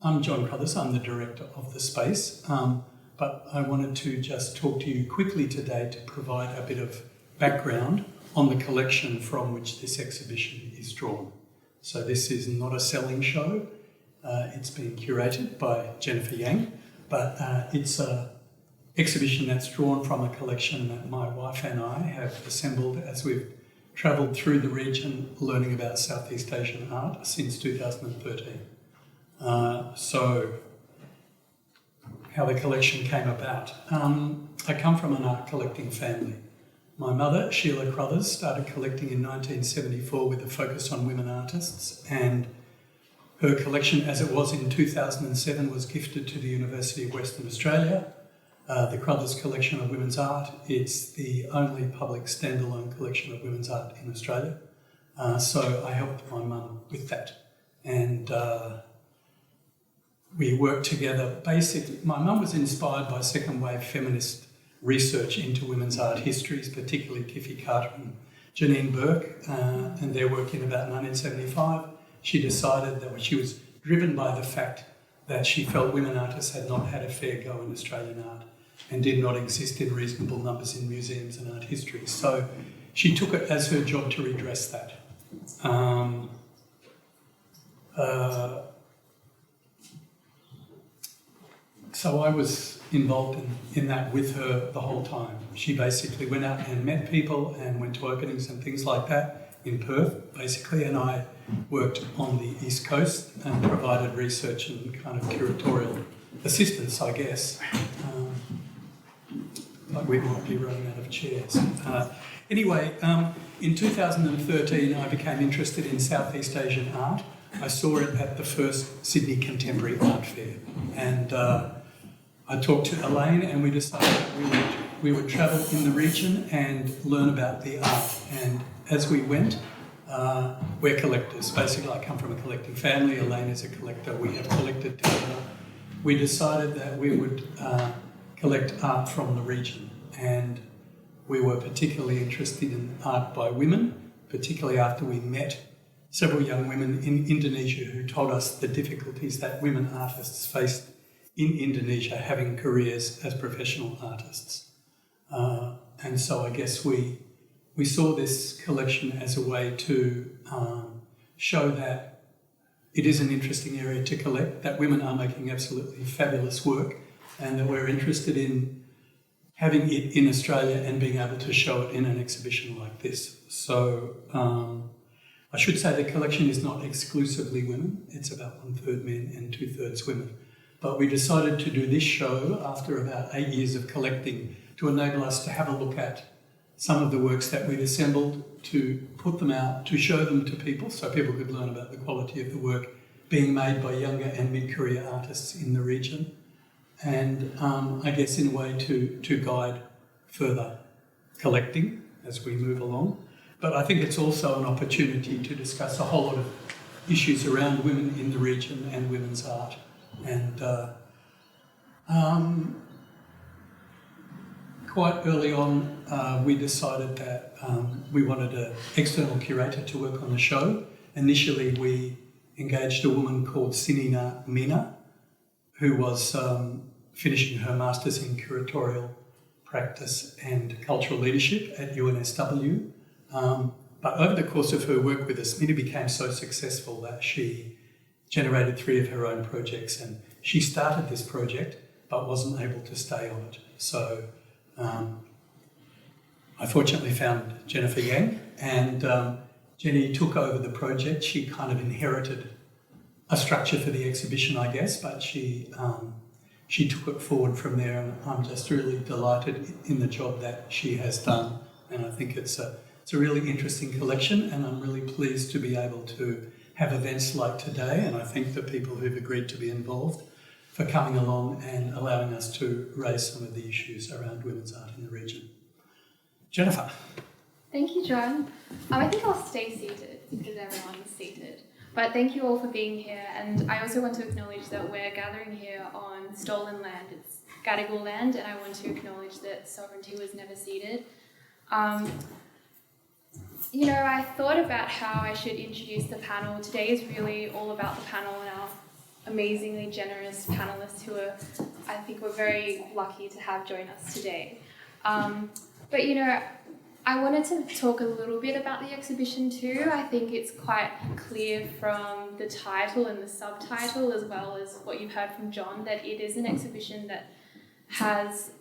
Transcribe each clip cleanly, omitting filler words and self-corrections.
I'm John Crothers, I'm the director of the space, but I wanted to just talk to you quickly today to provide a bit of background on the collection from which this exhibition is drawn. So this is not a selling show, it's been curated by Jennifer Yang, but it's an exhibition that's drawn from a collection that my wife and I have assembled as we've travelled through the region learning about Southeast Asian art since 2013. So how the collection came about. I come from an art collecting family. My mother, Sheila Crothers, started collecting in 1974 with a focus on women artists, and her collection, as it was in 2007, was gifted to the University of Western Australia. The Crothers Collection of Women's Art. It's the only public standalone collection of women's art in Australia. So I helped my mum with that. And we worked together. Basically, my mum was inspired by second wave feminist research into women's art histories, particularly Tiffy Carter and Janine Burke, and their work in about 1975. She decided that she was driven by the fact that she felt women artists had not had a fair go in Australian art and did not exist in reasonable numbers in museums and art histories. So she took it as her job to redress that. So I was involved in that with her the whole time. She basically went out and met people and went to openings and things like that in Perth, basically, and I worked on the East Coast and provided research and kind of curatorial assistance, I guess. Like we might be running out of chairs. Anyway, in 2013 I became interested in Southeast Asian art. I saw it at the first Sydney Contemporary Art Fair, and I talked to Elaine and we decided that we would travel in the region and learn about the art. And as we went, we're collectors. Basically, I come from a collecting family. Elaine is a collector. We have collected together. We decided that we would collect art from the region, and we were particularly interested in art by women, particularly after we met several young women in Indonesia who told us the difficulties that women artists faced in Indonesia having careers as professional artists. And so I guess we saw this collection as a way to show that it is an interesting area to collect, that women are making absolutely fabulous work, and that we're interested in having it in Australia and being able to show it in an exhibition like this. So I should say the collection is not exclusively women. It's about 1/3 men and 2/3 women. But we decided to do this show after about 8 years of collecting to enable us to have a look at some of the works that we'd assembled, to put them out, to show them to people so people could learn about the quality of the work being made by younger and mid-career artists in the region. And I guess in a way to guide further collecting as we move along. But I think it's also an opportunity to discuss a whole lot of issues around women in the region and women's art. And quite early on, we decided that we wanted an external curator to work on the show. Initially, we engaged a woman called Sinina Mina, who was finishing her Masters in Curatorial Practice and Cultural Leadership at UNSW. But over the course of her work with us, Mina became so successful that she generated 3 of her own projects, and she started this project but wasn't able to stay on it. So I fortunately found Jennifer Yang, and Jenny took over the project. She kind of inherited a structure for the exhibition, I guess, but she took it forward from there, and I'm just really delighted in the job that she has done. And I think it's a really interesting collection, and I'm really pleased to be able to have events like today, and I thank the people who've agreed to be involved for coming along and allowing us to raise some of the issues around women's art in the region. Jennifer. Thank you, John. I think I'll stay seated because everyone's seated. But thank you all for being here, and I also want to acknowledge that we're gathering here on stolen land. It's Gadigal land, and I want to acknowledge that sovereignty was never ceded. I thought about how I should introduce the panel. Today is really all about the panel and our amazingly generous panellists who are, I think we're very lucky to have join us today. But you know, I wanted to talk a little bit about the exhibition too. I think it's quite clear from the title and the subtitle, as well as what you've heard from John, that it is an exhibition that has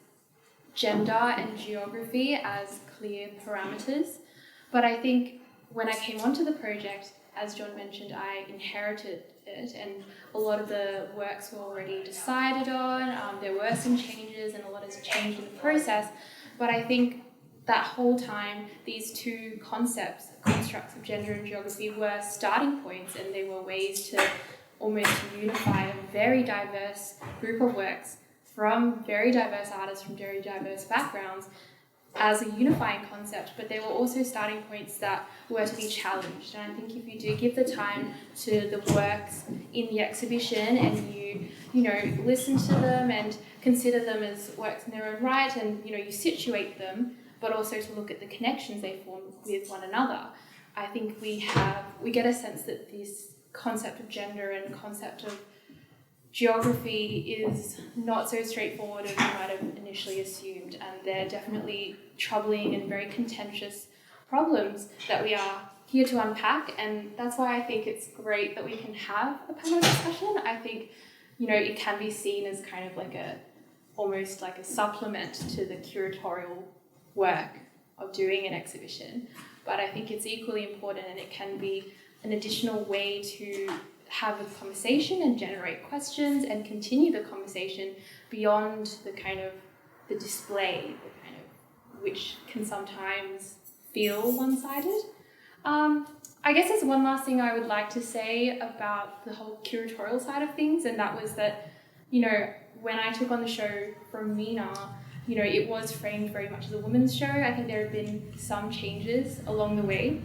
gender and geography as clear parameters. But I think when I came onto the project, as John mentioned, I inherited it, and a lot of the works were already decided on. There were some changes and a lot has changed in the process. But I think that whole time, these two concepts, constructs of gender and geography, were starting points, and they were ways to almost unify a very diverse group of works from very diverse artists from very diverse backgrounds as a unifying concept, but they were also starting points that were to be challenged. And I think if you do give the time to the works in the exhibition and you listen to them and consider them as works in their own right, and you situate them, but also to look at the connections they form with one another, I think we get a sense that this concept of gender and concept of geography is not so straightforward as you might have initially assumed, and they're definitely troubling and very contentious problems that we are here to unpack. And that's why I think it's great that we can have a panel discussion. I think it can be seen as kind of like almost like a supplement to the curatorial work of doing an exhibition, but I think it's equally important, and it can be an additional way to have a conversation and generate questions and continue the conversation beyond the kind of the display, which can sometimes feel one-sided. I guess there's one last thing I would like to say about the whole curatorial side of things, and that was that when I took on the show from Mina, it was framed very much as a women's show. I think there have been some changes along the way.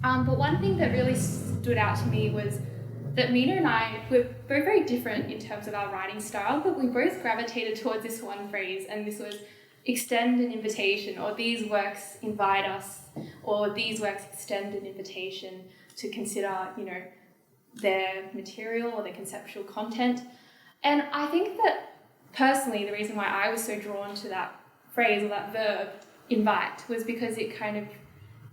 But one thing that really stood out to me was that Mina and I were both very different in terms of our writing style, but we both gravitated towards this one phrase, and this was extend an invitation, or these works invite us, or these works extend an invitation to consider, their material or their conceptual content. And I think that personally, the reason why I was so drawn to that phrase or that verb, invite, was because it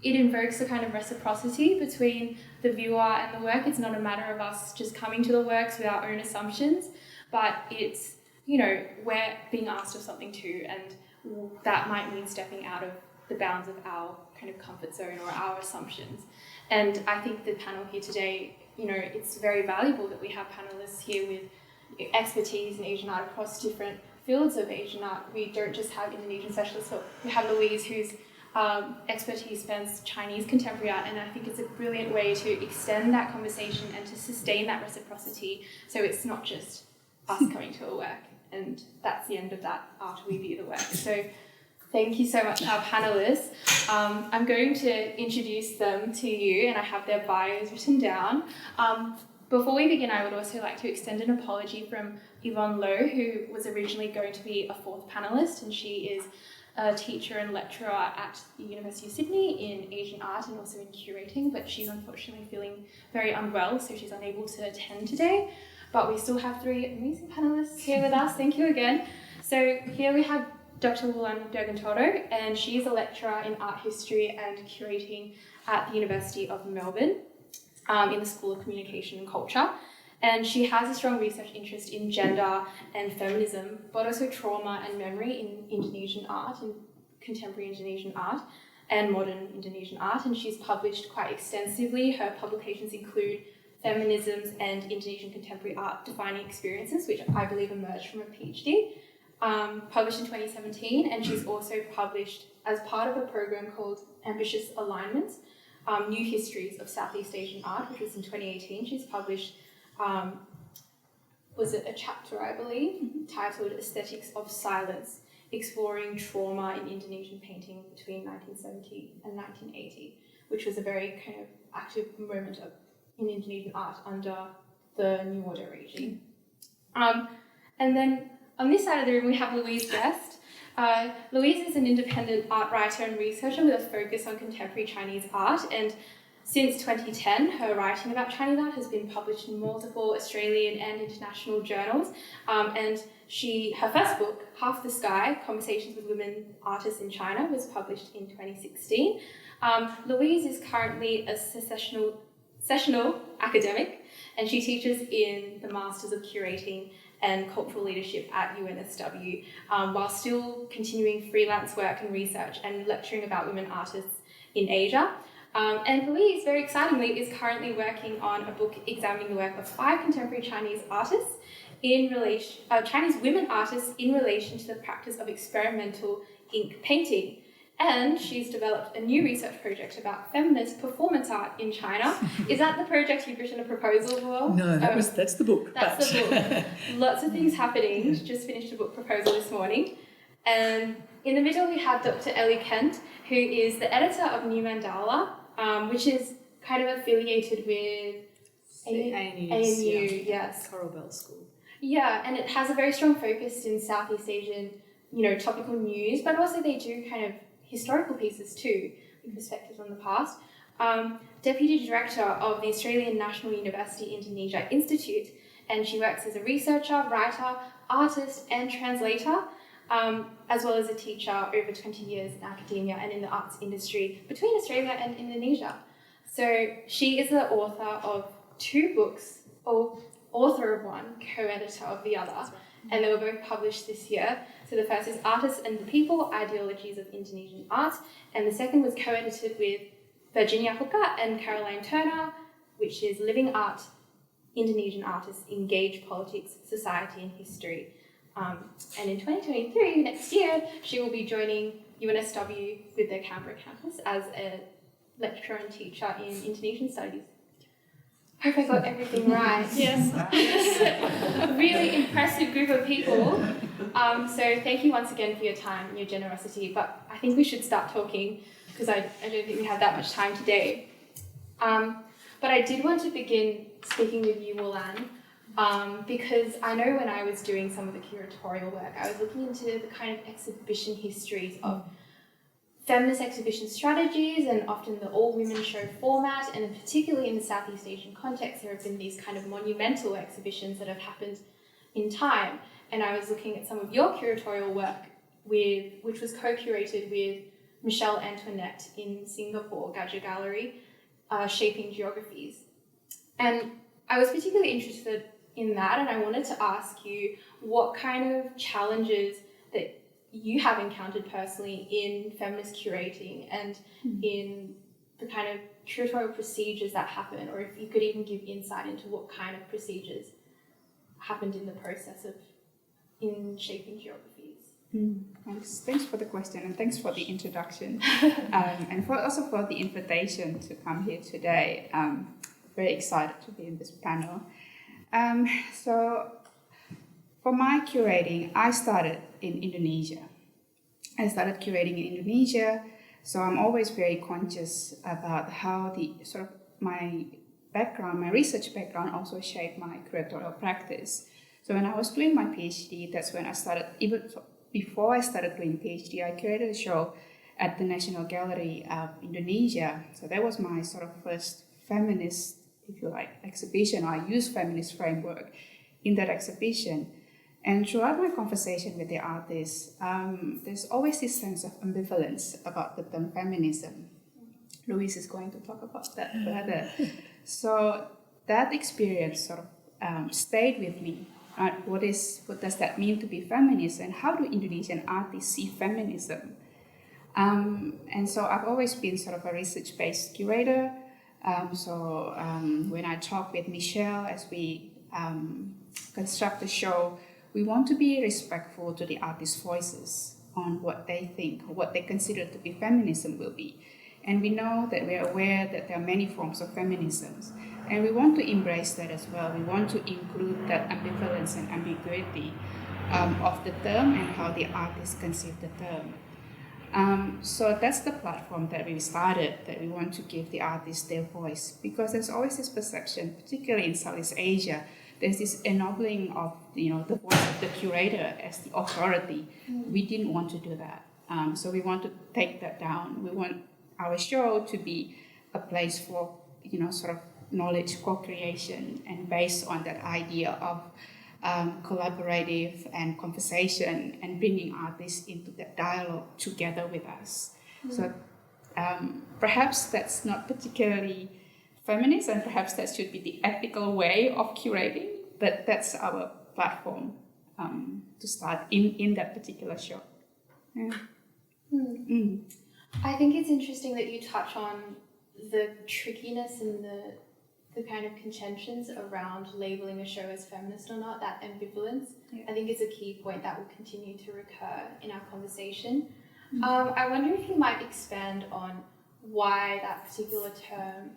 invokes a kind of reciprocity between the viewer and the work. It's not a matter of us just coming to the works with our own assumptions, but it's, we're being asked of something too, and that might mean stepping out of the bounds of our kind of comfort zone or our assumptions. And I think the panel here today, it's very valuable that we have panellists here with expertise in Asian art across different fields of Asian art. We don't just have Indonesian specialists, so we have Louise, whose expertise spans Chinese contemporary art, and I think it's a brilliant way to extend that conversation and to sustain that reciprocity, so it's not just us coming to a work and that's the end of that after we view the work. So thank you so much, our panellists. I'm going to introduce them to you, and I have their bios written down. Before we begin, I would also like to extend an apology from Yvonne Lowe, who was originally going to be a fourth panellist, and she is a teacher and lecturer at the University of Sydney in Asian art and also in curating, but she's unfortunately feeling very unwell, so she's unable to attend today. But we still have three amazing panellists here with us. Thank you again. So here we have Dr. Wulan Dirgantoro, and she is a lecturer in art history and curating at the University of Melbourne in the School of Communication and Culture. And she has a strong research interest in gender and feminism, but also trauma and memory in Indonesian art, in contemporary Indonesian art and modern Indonesian art. And she's published quite extensively. Her publications include Feminisms and Indonesian Contemporary Art Defining Experiences, which I believe emerged from a PhD, published in 2017. And she's also published, as part of a program called Ambitious Alignments, New Histories of Southeast Asian Art, which was in 2018. She's published, was it a chapter, I believe, titled Aesthetics of Silence, Exploring Trauma in Indonesian Painting between 1970 and 1980, which was a very kind of active moment in Indonesian art under the New Order regime. And then on this side of the room, we have Louise Guest. Louise is an independent art writer and researcher with a focus on contemporary Chinese art, and Since 2010, her writing about Chinese art has been published in multiple Australian and international journals. And her first book, Half the Sky, Conversations with Women Artists in China, was published in 2016. Louise is currently a sessional academic, and she teaches in the Masters of Curating and Cultural Leadership at UNSW, while still continuing freelance work and research and lecturing about women artists in Asia. And Louise, very excitingly, is currently working on a book examining the work of 5 contemporary Chinese artists Chinese women artists in relation to the practice of experimental ink painting. And she's developed a new research project about feminist performance art in China. Is that the project you've written a proposal for? No, that's the book. That's the book. Lots of things happening. She just finished a book proposal this morning. And in the middle we have Dr. Ellie Kent, who is the editor of New Mandala, which is kind of affiliated with ANU, yes. Coral Bell School. Yeah, and it has a very strong focus in Southeast Asian, topical news, but also they do kind of historical pieces too, with perspectives on the past. Deputy Director of the Australian National University Indonesia Institute, and she works as a researcher, writer, artist, and translator, as well as a teacher over 20 years in academia and in the arts industry between Australia and Indonesia. So she is the author of 2 books, or author of one, co-editor of the other, and they were both published this year. So the first is Artists and the People, Ideologies of Indonesian Art, and the second was co-edited with Virginia Hooker and Caroline Turner, which is Living Art, Indonesian Artists Engage Politics, Society and History. And in 2023, next year, she will be joining UNSW with their Canberra campus as a lecturer and teacher in Indonesian studies. Hope I got everything right. Yes. A really impressive group of people. So thank you once again for your time and your generosity. But I think we should start talking because I don't think we have that much time today. But I did want to begin speaking with you, Wulan, because I know when I was doing some of the curatorial work, I was looking into the kind of exhibition histories of feminist exhibition strategies and often the all-women show format, and particularly in the Southeast Asian context, there have been these kind of monumental exhibitions that have happened in time. And I was looking at some of your curatorial work, which was co-curated with Michelle Antoinette in Singapore, Gajah Gallery, Shaping Geographies. And I was particularly interested in that, and I wanted to ask you what kind of challenges that you have encountered personally in feminist curating and in the kind of curatorial procedures that happen, or if you could even give insight into what kind of procedures happened in the process of in shaping geographies. Thanks for the question, and thanks for the introduction, and also for the invitation to come here today. Very excited to be in this panel. So for my curating, I started in Indonesia. I started curating in Indonesia, so I'm always very conscious about how my background, my research background also shaped my curatorial practice. So when I was doing my PhD, that's when I started, even before I started doing PhD, I curated a show at the National Gallery of Indonesia. So that was my sort of first feminist, if you like, exhibition. I used feminist framework in that exhibition. And throughout my conversation with the artists, there's always this sense of ambivalence about the term feminism. Louise is going to talk about that further. So that experience sort of stayed with me. What does that mean to be feminist, and how do Indonesian artists see feminism? And so I've always been sort of a research-based curator. When I talk with Michelle as we construct the show, we want to be respectful to the artists' voices on what they think, what they consider to be feminism will be. And we know that we're aware that there are many forms of feminisms. And we want to embrace that as well. We want to include that ambivalence and ambiguity of the term and how the artists conceive the term. So that's the platform that we started, that we want to give the artists their voice. Because there's always this perception, particularly in Southeast Asia, there's this ennobling of the voice of the curator as the authority. We didn't want to do that. So we want to take that down. We want our show to be a place for, sort of knowledge co-creation, and based on that idea of collaborative and conversation and bringing artists into that dialogue together with us. So perhaps that's not particularly feminist, and perhaps that should be the ethical way of curating, but that's our platform to start in that particular show. Yeah. I think it's interesting that you touch on the trickiness and the kind of contentions around labeling a show as feminist or not, that ambivalence. Yeah. I think it's a key point that will continue to recur in our conversation. I wonder if you might expand on why that particular term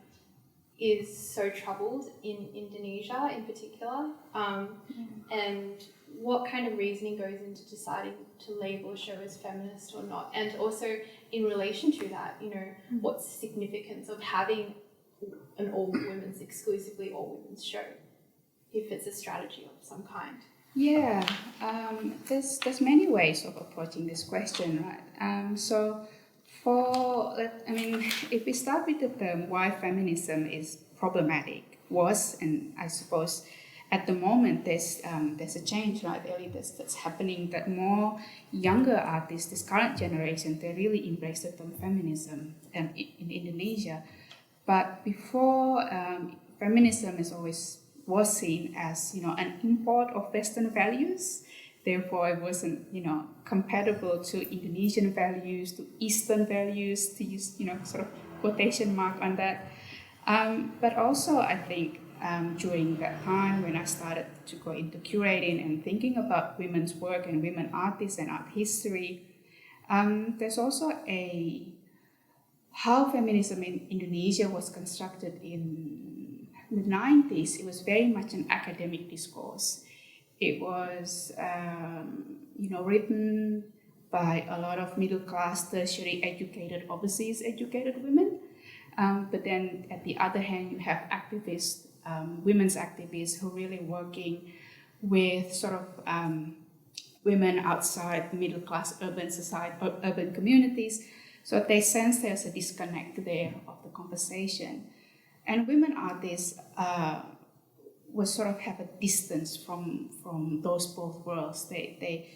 is so troubled in Indonesia in particular, and what kind of reasoning goes into deciding to label a show as feminist or not, and also in relation to that, what's the significance of having an all-women's, exclusively all-women's show, if it's a strategy of some kind? Yeah, there's many ways of approaching this question, right? If we start with the term why feminism is problematic, and I suppose at the moment there's a change, right? That's happening, that more younger artists, this current generation, they really embrace the term feminism in Indonesia. But before, feminism was seen as an import of Western values. Therefore, it wasn't compatible to Indonesian values, to Eastern values, to use sort of quotation mark on that. But also, I think during that time when I started to go into curating and thinking about women's work and women artists and art history, there's also how feminism in Indonesia was constructed in the 90s. It was very much an academic discourse. It was, written by a lot of middle-class, tertiary educated, overseas educated women. But then at the other hand, you have activists, women's activists who are really working with sort of women outside the middle-class urban society, urban communities. So they sense there's a disconnect there of the conversation. And women artists will sort of have a distance from those both worlds. They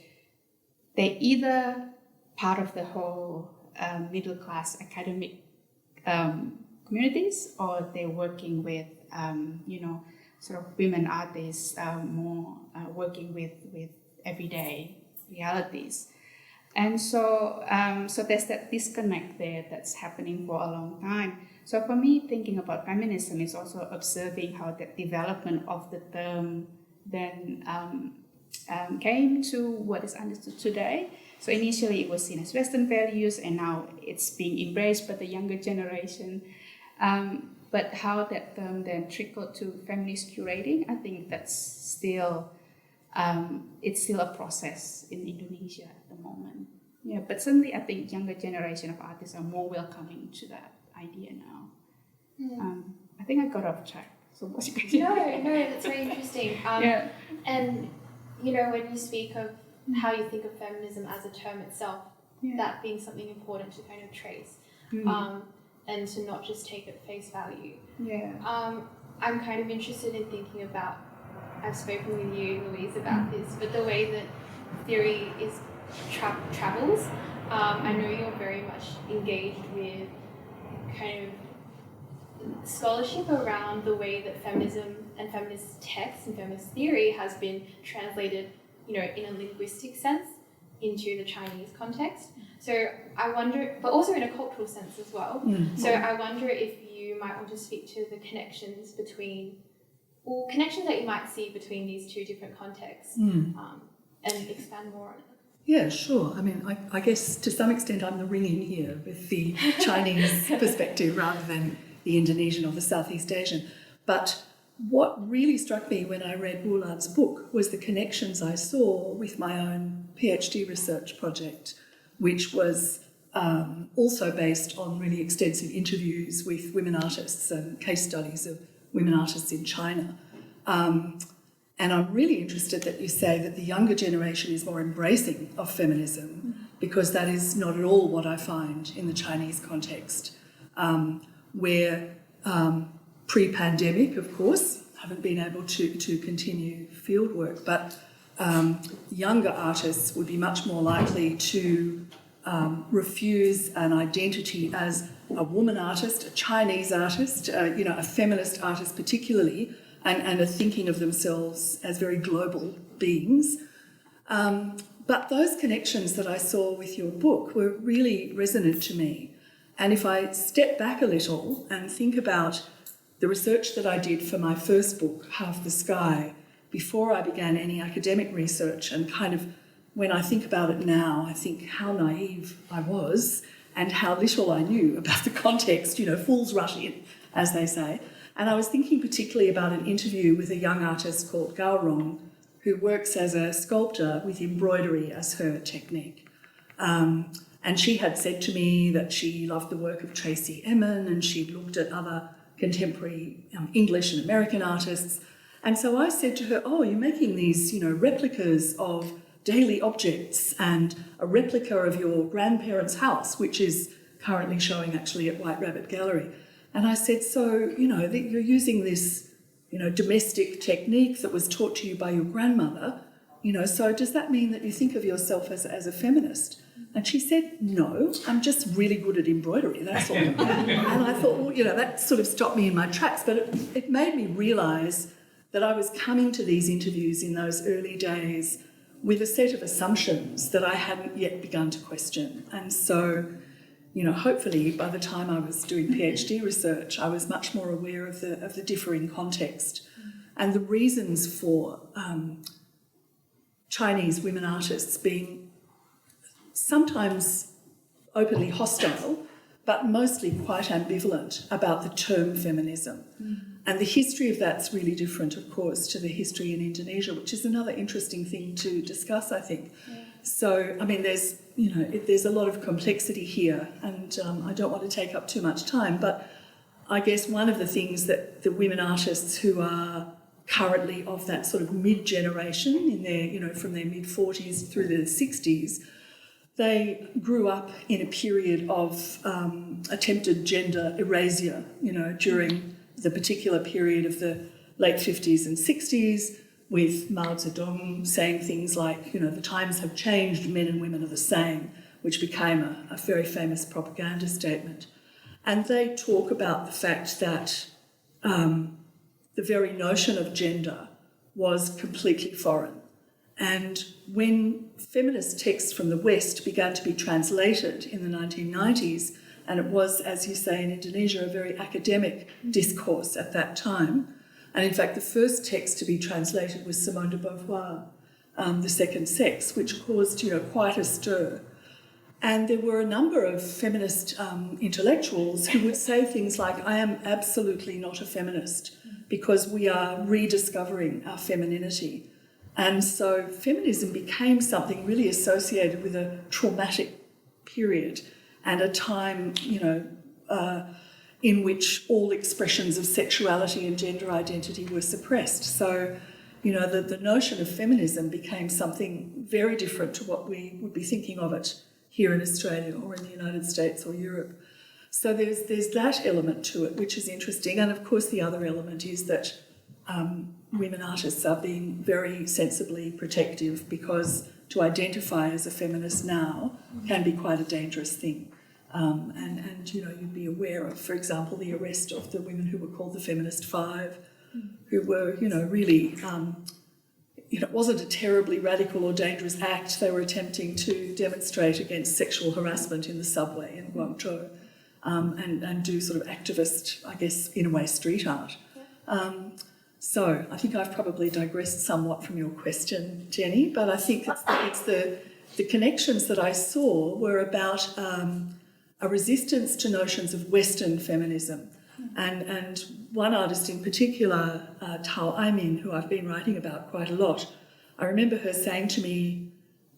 either part of the whole middle-class academic communities, or they're working with, sort of women artists more working with everyday realities. And so there's that disconnect there that's happening for a long time. So for me, thinking about feminism is also observing how the development of the term then came to what is understood today. So initially it was seen as Western values, and now it's being embraced by the younger generation. But how that term then trickled to feminist curating, I think that's still it's still a process in Indonesia at the moment. Yeah, but certainly I think younger generation of artists are more welcoming to that idea now. I think I got off track. So what's your question? No, that's very interesting. Yeah. And when you speak of how you think of feminism as a term itself, that being something important to kind of trace, and to not just take at face value. Yeah. I'm kind of interested in thinking about, I've spoken with you, Louise, about this, but the way that theory is travels. I know you're very much engaged with kind of scholarship around the way that feminism and feminist text and feminist theory has been translated, in a linguistic sense into the Chinese context. So I wonder, but also in a cultural sense as well. So I wonder if you might want to speak to the connections that you might see between these two different contexts, and expand more on it. Yeah, sure. I mean, I guess to some extent I'm the ring-in here with the Chinese perspective rather than the Indonesian or the Southeast Asian. But what really struck me when I read Wulan's book was the connections I saw with my own PhD research project, which was also based on really extensive interviews with women artists and case studies of women artists in China. And I'm really interested that you say that the younger generation is more embracing of feminism, because that is not at all what I find in the Chinese context. where pre-pandemic, of course, haven't been able to continue field work, but younger artists would be much more likely to refuse an identity as a woman artist, a Chinese artist, a feminist artist particularly, and are thinking of themselves as very global beings. But those connections that I saw with your book were really resonant to me. And if I step back a little and think about the research that I did for my first book, Half the Sky, before I began any academic research, and kind of when I think about it now, I think how naive I was and how little I knew about the context, fools rush in, as they say. And I was thinking particularly about an interview with a young artist called Gao Rong, who works as a sculptor with embroidery as her technique. And she had said to me that she loved the work of Tracy Emin, and she'd looked at other contemporary English and American artists. And so I said to her, oh, you're making these, replicas of daily objects and a replica of your grandparents' house, which is currently showing actually at White Rabbit Gallery. And I said, so, that you're using this, domestic technique that was taught to you by your grandmother, so does that mean that you think of yourself as a feminist? And she said, no, I'm just really good at embroidery, that's all. And I thought, well, that sort of stopped me in my tracks, but it made me realise that I was coming to these interviews in those early days with a set of assumptions that I hadn't yet begun to question. And so, hopefully by the time I was doing PhD research, I was much more aware of the differing context and the reasons for Chinese women artists being sometimes openly hostile, but mostly quite ambivalent about the term feminism. And the history of that's really different, of course, to the history in Indonesia, which is another interesting thing to discuss, I think. Yeah. So, there's a lot of complexity here, and I don't want to take up too much time, but I guess one of the things that the women artists who are currently of that sort of mid-generation, in their, from their mid-40s through the 60s, they grew up in a period of attempted gender erasure, during the particular period of the late 50s and 60s, with Mao Zedong saying things like, the times have changed, men and women are the same, which became a very famous propaganda statement. And they talk about the fact that the very notion of gender was completely foreign. And when feminist texts from the West began to be translated in the 1990s, and it was, as you say, in Indonesia, a very academic discourse at that time. And in fact, the first text to be translated was Simone de Beauvoir, The Second Sex, which caused, quite a stir. And there were a number of feminist intellectuals who would say things like, I am absolutely not a feminist because we are rediscovering our femininity. And so feminism became something really associated with a traumatic period and a time, in which all expressions of sexuality and gender identity were suppressed. So, the notion of feminism became something very different to what we would be thinking of it here in Australia or in the United States or Europe. So there's that element to it, which is interesting. And of course, the other element is that women artists are being very sensibly protective, because to identify as a feminist now can be quite a dangerous thing. And you'd be aware of, for example, the arrest of the women who were called the Feminist Five, who were, really, it wasn't a terribly radical or dangerous act. They were attempting to demonstrate against sexual harassment in the subway in Guangzhou, and do sort of activist, I guess, in a way, street art. So I think I've probably digressed somewhat from your question, Jenny, but I think it's the connections that I saw were about a resistance to notions of Western feminism. And one artist in particular, Tao Aimin, who I've been writing about quite a lot, I remember her saying to me,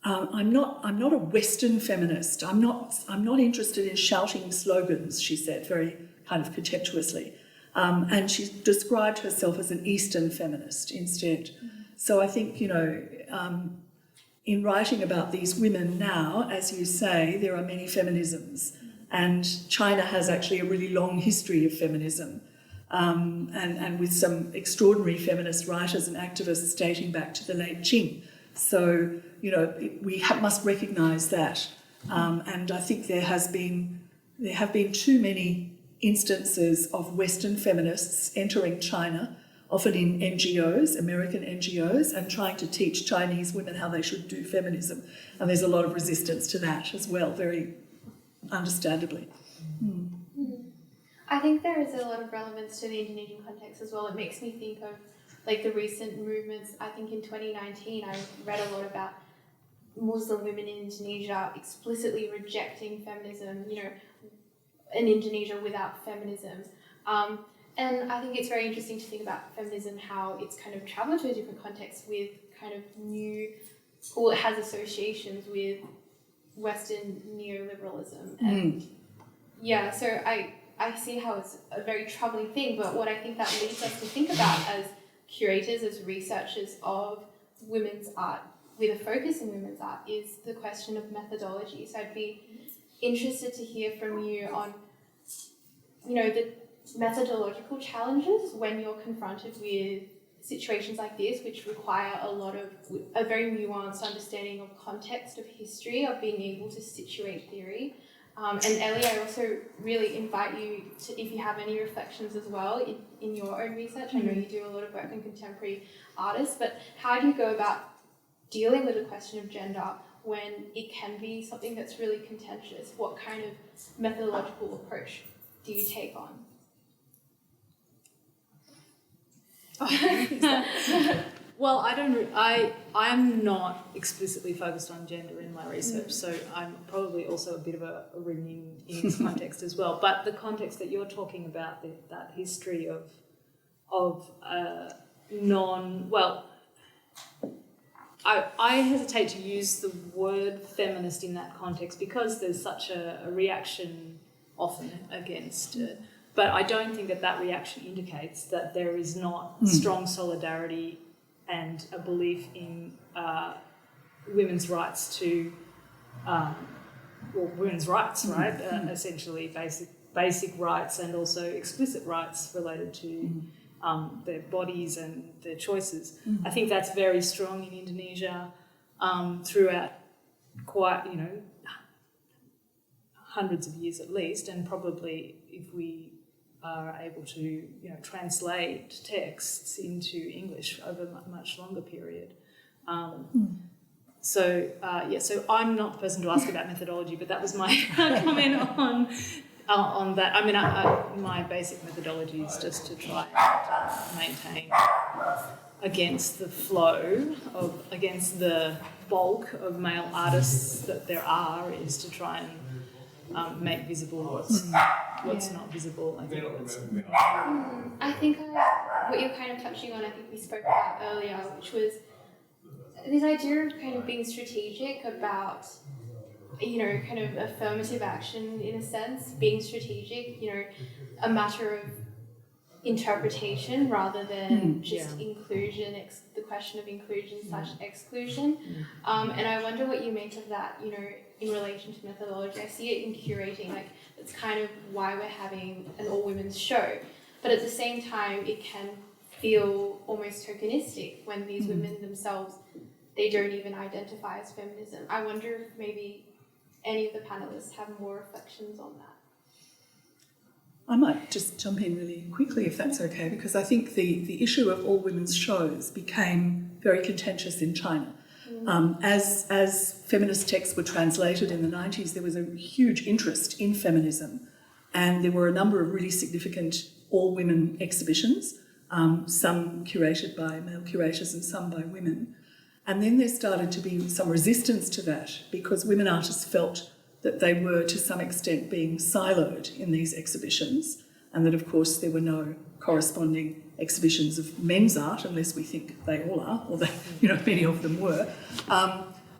I'm not a Western feminist. I'm not interested in shouting slogans, she said, very kind of contemptuously. And she described herself as an Eastern feminist instead. So I think, in writing about these women now, as you say, there are many feminisms. And China has actually a really long history of feminism, and with some extraordinary feminist writers and activists dating back to the late Qing. So, we must recognise that. And I think there have been too many instances of Western feminists entering China, often in NGOs, American NGOs, and trying to teach Chinese women how they should do feminism. And there's a lot of resistance to that as well, very understandably. I think there is a lot of relevance to the Indonesian context as well. It makes me think of the recent movements. I think in 2019 I read a lot about Muslim women in Indonesia explicitly rejecting feminism, in Indonesia without feminism. And I think it's very interesting to think about feminism, how it's kind of travelled to a different context with kind of it has associations with Western neoliberalism. And so I see how it's a very troubling thing, but what I think that leads us to think about as curators, as researchers of women's art, with a focus in women's art, is the question of methodology. So I'd be interested to hear from you on, the methodological challenges when you're confronted with situations like this, which require a very nuanced understanding of context, of history, of being able to situate theory. And Ellie, I also really invite you to, if you have any reflections as well in your own research. I know you do a lot of work on contemporary artists, but how do you go about dealing with the question of gender when it can be something that's really contentious? What kind of methodological approach do you take on? Well, I'm not explicitly focused on gender in my research, so I'm probably also a bit of a ring in its context as well. But the context that you're talking about, that history of I hesitate to use the word feminist in that context because there's such a reaction often against it. But I don't think that reaction indicates that there is not strong solidarity and a belief in women's rights to, women's rights, right? Essentially basic rights and also explicit rights related to their bodies and their choices. I think that's very strong in Indonesia throughout quite, hundreds of years at least, and probably if we are able to, translate texts into English over a much longer period. So I'm not the person to ask about methodology, but that was my comment on that. I mean, my basic methodology is just to try and maintain against the flow against the bulk of male artists that there are, is to try and make visible what's not visible. I think what you're kind of touching on, I think we spoke about earlier, which was this idea of kind of being strategic about, kind of affirmative action in a sense, being strategic, a matter of interpretation rather than just inclusion, the question of inclusion / exclusion. And I wonder what you make of that, in relation to methodology. I see it in curating, it's kind of why we're having an all-women's show. But at the same time, it can feel almost tokenistic when these women themselves, they don't even identify as feminism. I wonder if maybe any of the panellists have more reflections on that. I might just jump in really quickly if that's okay, because I think the issue of all women's shows became very contentious in China. As feminist texts were translated in the 90s, there was a huge interest in feminism, and there were a number of really significant all-women exhibitions, some curated by male curators and some by women. And then there started to be some resistance to that because women artists felt that they were to some extent being siloed in these exhibitions, and that of course there were no corresponding exhibitions of men's art, unless we think they all are, or many of them were.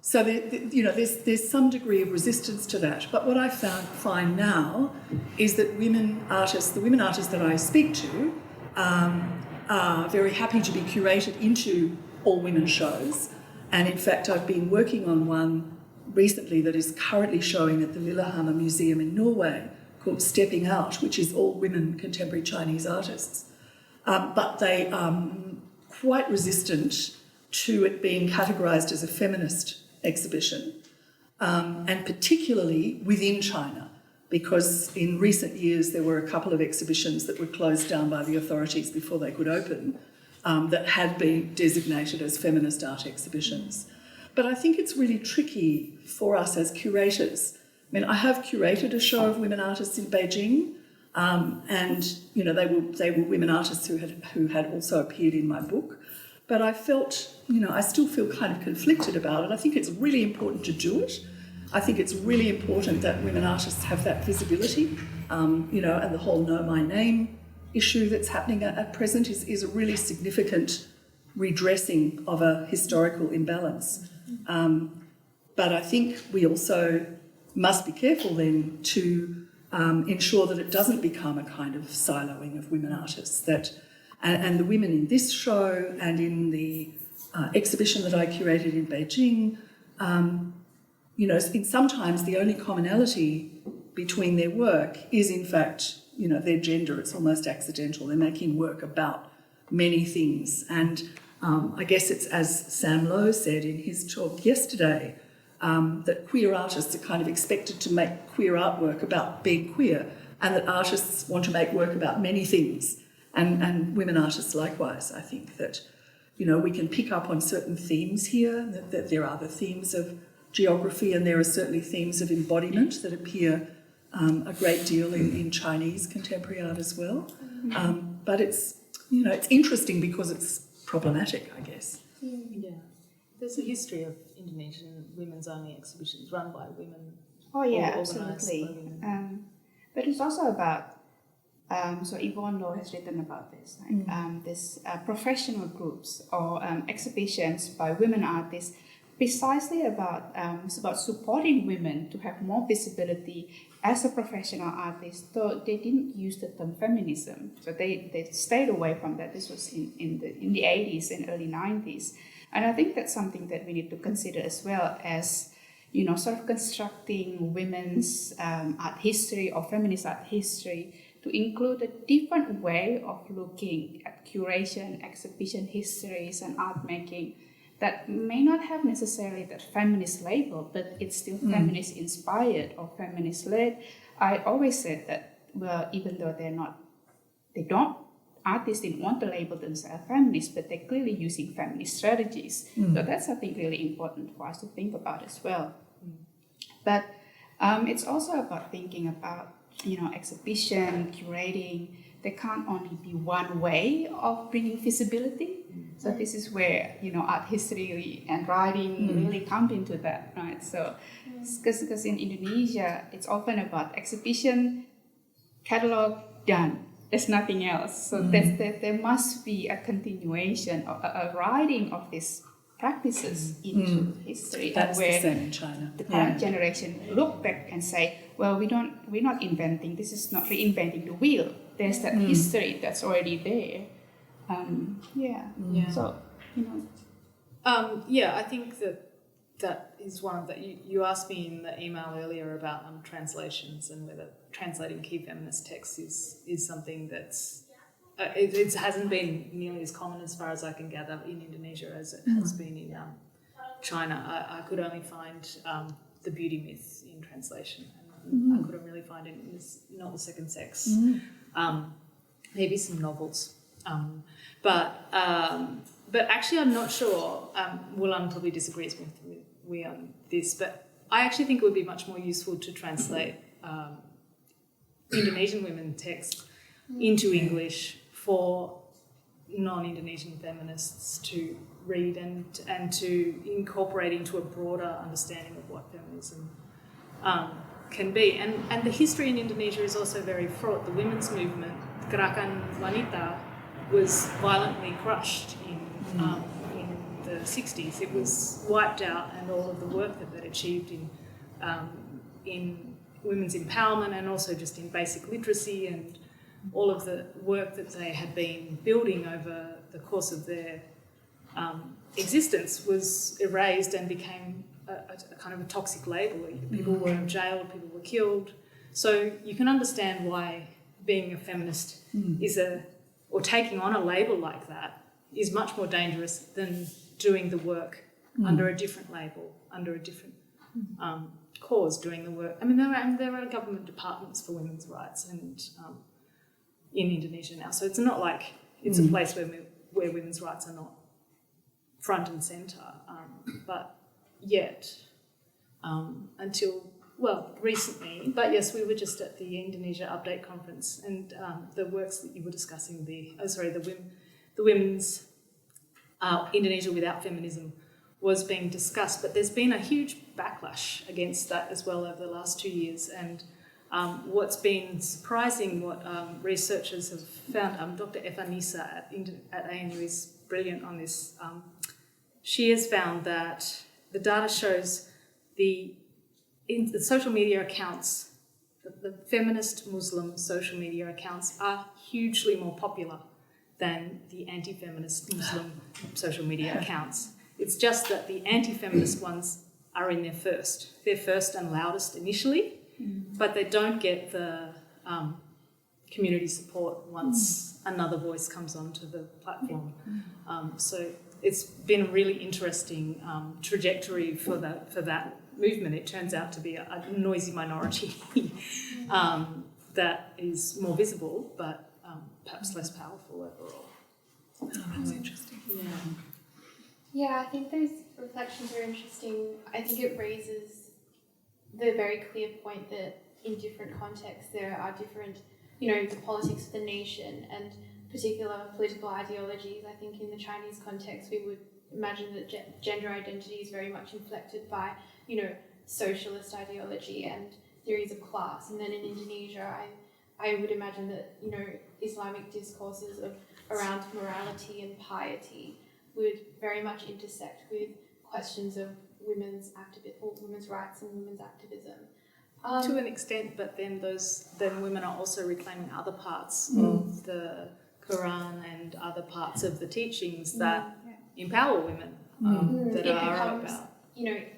So there's some degree of resistance to that. But what I find now is that the women artists that I speak to are very happy to be curated into all women shows. And in fact, I've been working on one recently that is currently showing at the Lillehammer Museum in Norway called Stepping Out, which is all women contemporary Chinese artists. But they are quite resistant to it being categorised as a feminist exhibition, and particularly within China, because in recent years there were a couple of exhibitions that were closed down by the authorities before they could open that had been designated as feminist art exhibitions. But I think it's really tricky for us as curators. I mean, I have curated a show of women artists in Beijing, and you know they were women artists who had also appeared in my book. But I felt, you know, I still feel kind of conflicted about it. I think it's really important to do it. I think it's really important that women artists have that visibility, you know, and the whole Know My Name issue that's happening at present is a really significant redressing of a historical imbalance. But I think we also must be careful then to ensure that it doesn't become a kind of siloing of women artists, that and the women in this show and in the exhibition that I curated in Beijing, you know, sometimes the only commonality between their work is in fact, you know, their gender. It's almost accidental. They're making work about many things. And I guess it's as Sam Lowe said in his talk yesterday, that queer artists are kind of expected to make queer artwork about being queer, and that artists want to make work about many things. And women artists likewise. I think that, you know, we can pick up on certain themes here, that there are the themes of geography and there are certainly themes of embodiment that appear a great deal in Chinese contemporary art as well. But it's, you know, it's interesting because it's problematic, I guess. Yeah. There's a history of Indonesian women's only exhibitions run by women. Oh yeah, or organised absolutely. by women. But it's also about, so Yvonne Lowe has written about this, like, this professional groups or exhibitions by women artists, precisely about it's about supporting women to have more visibility as a professional artist. Though they didn't use the term feminism, so they stayed away from that. This was in the 80s and early 90s, and I think that's something that we need to consider as well as, you know, sort of constructing women's art history or feminist art history to include a different way of looking at curation, exhibition histories, and art making that may not have necessarily that feminist label, but it's still feminist inspired or feminist led. I always said that, well, even though artists didn't want to label themselves feminist, but they're clearly using feminist strategies. So that's something really important for us to think about as well. But it's also about thinking about, you know, exhibition, curating. There can't only be one way of bringing visibility. So this is where, you know, art history and writing really come into that, right? So, because in Indonesia, it's often about exhibition, catalog, done. There's nothing else. So there must be a continuation, a writing of these practices into history. That's where the same in China. the current generation look back and say, well, we're not inventing, this is not reinventing the wheel. There's that history that's already there. So, you know. I think that is one of the, you asked me in the email earlier about translations and whether translating key feminist texts is something that's, it hasn't been nearly as common as far as I can gather in Indonesia as it has been in China. I could only find the beauty myth in translation, and I couldn't really find it in this Not the Second Sex. Maybe some novels. But actually I'm not sure, Wulan probably disagrees with me on this, but I actually think it would be much more useful to translate Indonesian women texts into English for non-Indonesian feminists to read and to incorporate into a broader understanding of what feminism can be. And the history in Indonesia is also very fraught. The women's movement, Gerakan Wanita, was violently crushed in the 60s. It was wiped out, and all of the work that it achieved in women's empowerment and also just in basic literacy and all of the work that they had been building over the course of their existence was erased and became a kind of a toxic label. People were jailed, people were killed. So you can understand why being a feminist or taking on a label like that is much more dangerous than doing the work under a different label, under a different cause, doing the work. I mean, there are government departments for women's rights and in Indonesia now, so it's not like it's a place where women's rights are not front and centre, but yet until recently. But yes, we were just at the Indonesia Update Conference, and the works that you were discussing, the women's Indonesia without feminism was being discussed, but there's been a huge backlash against that as well over the last 2 years. And what's been surprising, what researchers have found, Dr. Evanisa at ANU is brilliant on this. She has found that the data shows the social media accounts, the feminist Muslim social media accounts are hugely more popular than the anti-feminist Muslim social media accounts. It's just that the anti-feminist ones are in their first. They're first and loudest initially, but they don't get the community support once another voice comes onto the platform. So it's been a really interesting trajectory for that movement. It turns out to be a noisy minority that is more visible, but perhaps less powerful overall. Oh, that's interesting. Yeah, I think those reflections are interesting. I think it raises the very clear point that in different contexts there are different, the politics of the nation and particular political ideologies. I think in the Chinese context we would imagine that gender identity is very much inflected by, socialist ideology and theories of class. And then in Indonesia, I would imagine that, Islamic discourses around morality and piety would very much intersect with questions of women's rights and women's activism. To an extent, but then women are also reclaiming other parts of the Quran and other parts of the teachings that empower women, that it are becomes, about.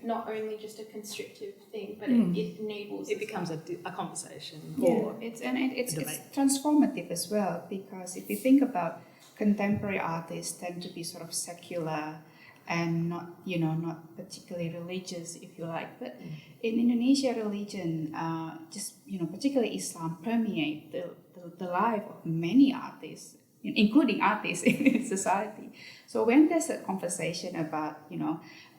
Not only just a constrictive thing, but it enables. It becomes a conversation. It's transformative as well, because if you think about contemporary artists tend to be sort of secular and not particularly religious, if you like. But in Indonesia, religion, particularly Islam, permeate the life of many artists, including artists in society. So when there's a conversation about,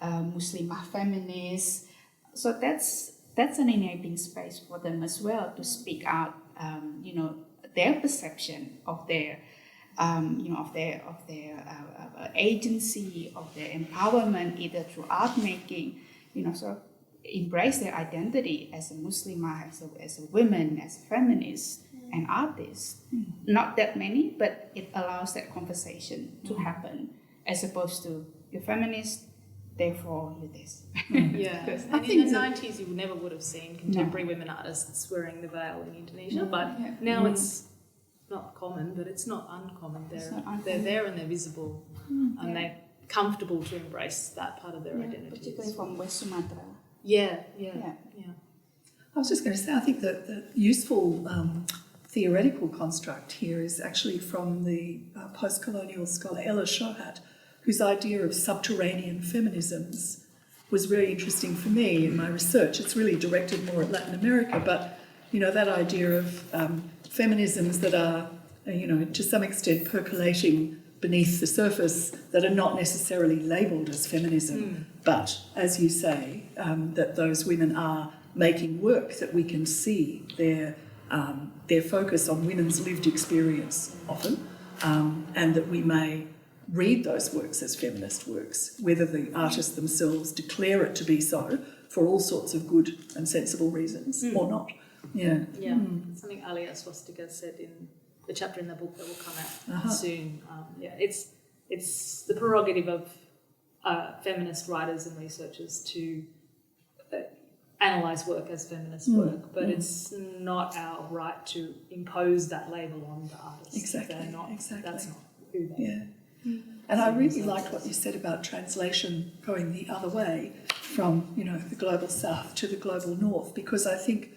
Muslimah feminists, so that's an enabling space for them as well to speak out, their perception of their agency, of their empowerment, either through art making, so embrace their identity as a Muslimah, as a woman, as a feminist, and artist. Not that many, but it allows that conversation to happen, as opposed to you're feminist, therefore you're this. Yeah, and in the 90s you never would have seen contemporary women artists wearing the veil in Indonesia, but now it's not common, but it's not uncommon. They're there and they're visible, and they're comfortable to embrace that part of their identity. Particularly from West Sumatra. Yeah. I was just going to say, I think that the useful theoretical construct here is actually from the post-colonial scholar Ella Shohat, whose idea of subterranean feminisms was really interesting for me in my research. It's really directed more at Latin America, but that idea of feminisms that are, to some extent percolating beneath the surface, that are not necessarily labelled as feminism, but, as you say, that those women are making work that we can see their focus on women's lived experience often, and that we may read those works as feminist works, whether the artists themselves declare it to be so for all sorts of good and sensible reasons or not. Something Alia Swastika said in the chapter in the book that will come out soon. It's the prerogative of feminist writers and researchers to analyse work as feminist work, but it's not our right to impose that label on the artists. Exactly. That's not who they are. And I really liked what you said about translation going the other way, from, the global south to the global north, because I think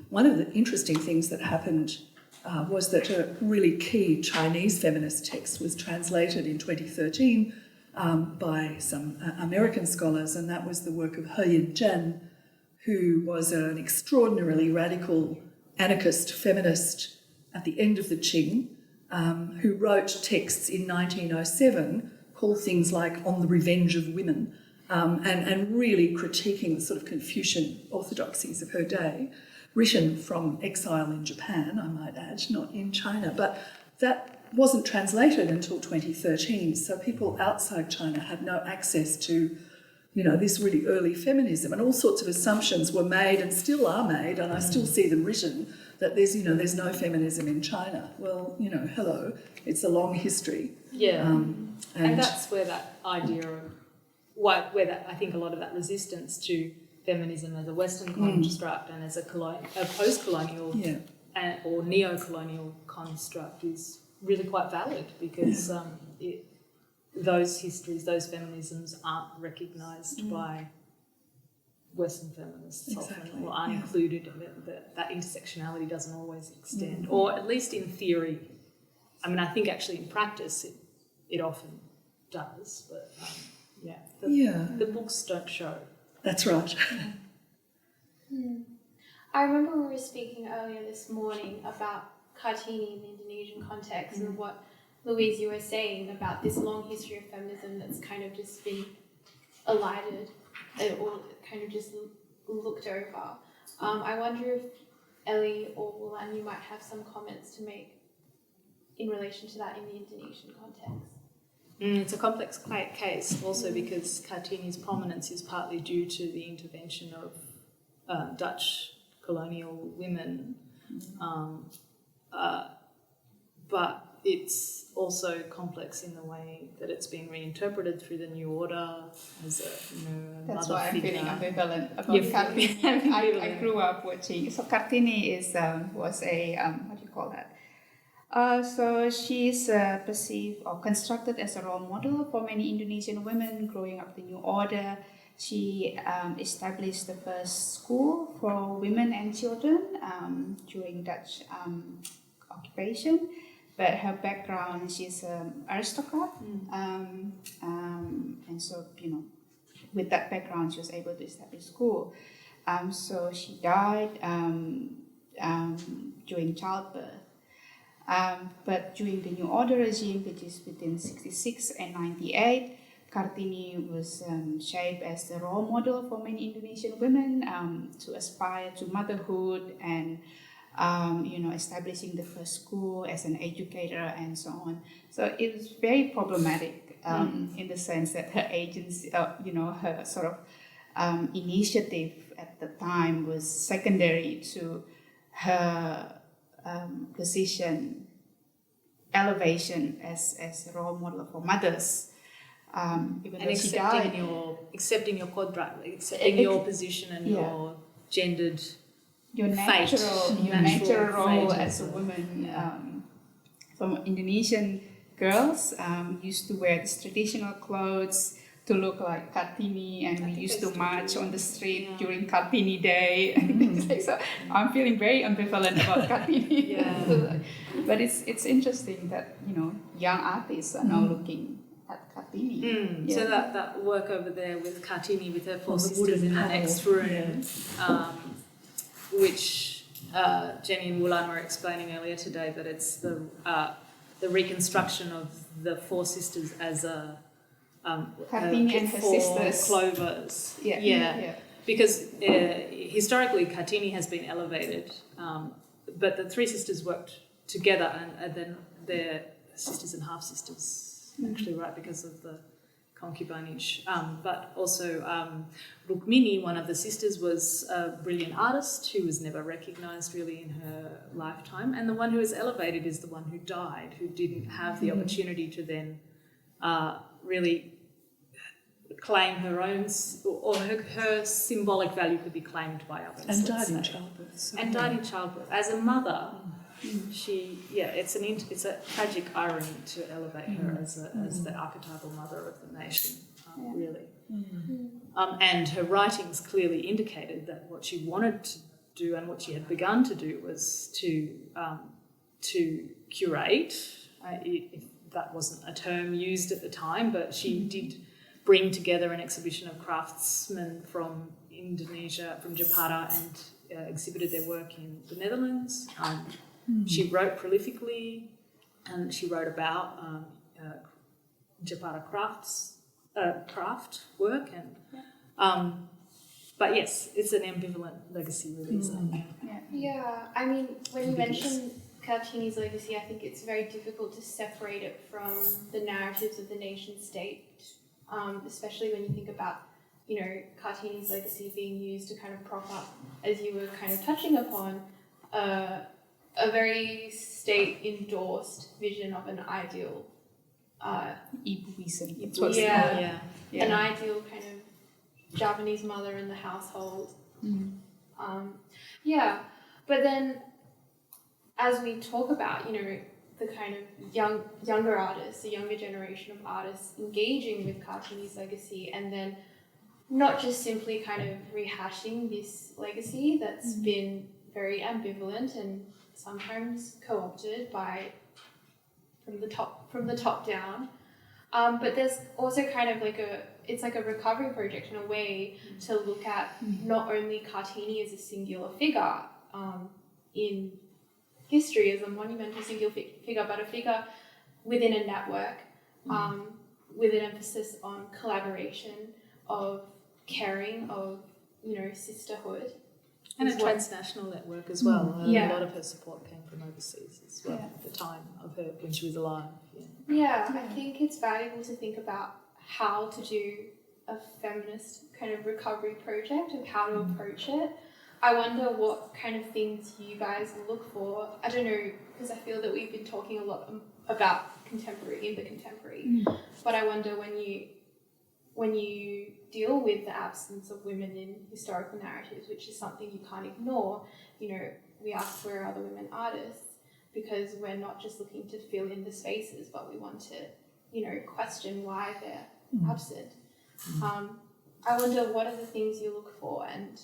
one of the interesting things that happened was that a really key Chinese feminist text was translated in 2013 by some American scholars, and that was the work of He Yin-jen, who was an extraordinarily radical anarchist feminist at the end of the Qing, who wrote texts in 1907 called things like On the Revenge of Women, and really critiquing the sort of Confucian orthodoxies of her day, written from exile in Japan, I might add, not in China. But that wasn't translated until 2013, so people outside China had no access to, this really early feminism, and all sorts of assumptions were made and still are made, and I still see them written, that there's no feminism in China. Well, hello, it's a long history. Yeah, and that's where that idea of I think a lot of that resistance to feminism as a Western construct and as a post-colonial or neo-colonial construct is really quite valid, because those histories, those feminisms aren't recognised by Western feminists often, or aren't included in it. That intersectionality doesn't always extend, or at least in theory. I mean, I think actually in practice it often does, but the books don't show. That's right. I remember we were speaking earlier this morning about Kartini in the Indonesian context, and what, Louise, you were saying about this long history of feminism that's kind of just been elided or kind of just looked over. I wonder if Ellie or Wulan, you might have some comments to make in relation to that in the Indonesian context. It's a complex case also, because Kartini's prominence is partly due to the intervention of Dutch colonial women, but it's also complex in the way that it's been reinterpreted through the New Order as a That's mother why I'm figure. feeling ambivalent about Kartini. I grew up watching. So Kartini was a what do you call that? So she's perceived or constructed as a role model for many Indonesian women growing up the New Order. She established the first school for women and children during Dutch occupation. But her background, she's an aristocrat, and so with that background, she was able to establish school. So she died during childbirth. But during the New Order regime, which is between 1966 and 1998, Kartini was shaped as the role model for many Indonesian women to aspire to motherhood and establishing the first school as an educator and so on. So it was very problematic in the sense that her agency, her sort of initiative at the time was secondary to her position, elevation as a role model for mothers. Even though she died, accepting your quadrat, accepting your position and your gendered your natural role fate as a woman. Some Indonesian girls used to wear these traditional clothes to look like Kartini, and we used to march on the street during Kartini Day. So I'm feeling very ambivalent about Kartini. But it's interesting that young artists are now looking at Kartini. So that work over there with Kartini, with her four sisters in the next room, which Jenny and Wulan were explaining earlier today, that it's the reconstruction of the four sisters as a Kartini and her four sisters. clovers. Because historically Kartini has been elevated, but the three sisters worked together, and then they're sisters and half sisters, actually, right, because of the concubinage. But also Rukmini, one of the sisters, was a brilliant artist who was never recognised really in her lifetime, and the one who was elevated is the one who died, who didn't have the opportunity to then really claim her own, or her symbolic value could be claimed by others. And died in childbirth. And died in childbirth. As a mother, it's a tragic irony to elevate her as the archetypal mother of the nation, really. And her writings clearly indicated that what she wanted to do and what she had begun to do was to curate, if that wasn't a term used at the time, but she did bring together an exhibition of craftsmen from Indonesia, from Jakarta, and exhibited their work in the Netherlands. She wrote prolifically, and she wrote about Jakarta craft work, and but yes, it's an ambivalent legacy, really, isn't it? Yeah, I mean, when you mention Kartini's legacy, I think it's very difficult to separate it from the narratives of the nation state, especially when you think about, Kartini's legacy being used to kind of prop up, as you were kind of touching upon, a very state-endorsed vision of an ideal. Ibuism. An ideal kind of Japanese mother in the household. But then as we talk about, the kind of younger artists, the younger generation of artists engaging with Kartini's legacy, and then not just simply kind of rehashing this legacy that's been very ambivalent and sometimes co-opted from the top down. But there's also kind of it's like a recovery project in a way to look at not only Kartini as a singular figure in history, as a monumental singular figure, but a figure within a network with an emphasis on collaboration, of caring, of sisterhood. And a transnational network as well. A lot of her support came from overseas as well at the time of her, when she was alive. I think it's valuable to think about how to do a feminist kind of recovery project, of how to approach it. I wonder what kind of things you guys look for. I don't know, because I feel that we've been talking a lot about the contemporary, but I wonder when you deal with the absence of women in historical narratives, which is something you can't ignore, we ask where are the women artists, because we're not just looking to fill in the spaces, but we want to, question why they're absent. I wonder what are the things you look for, and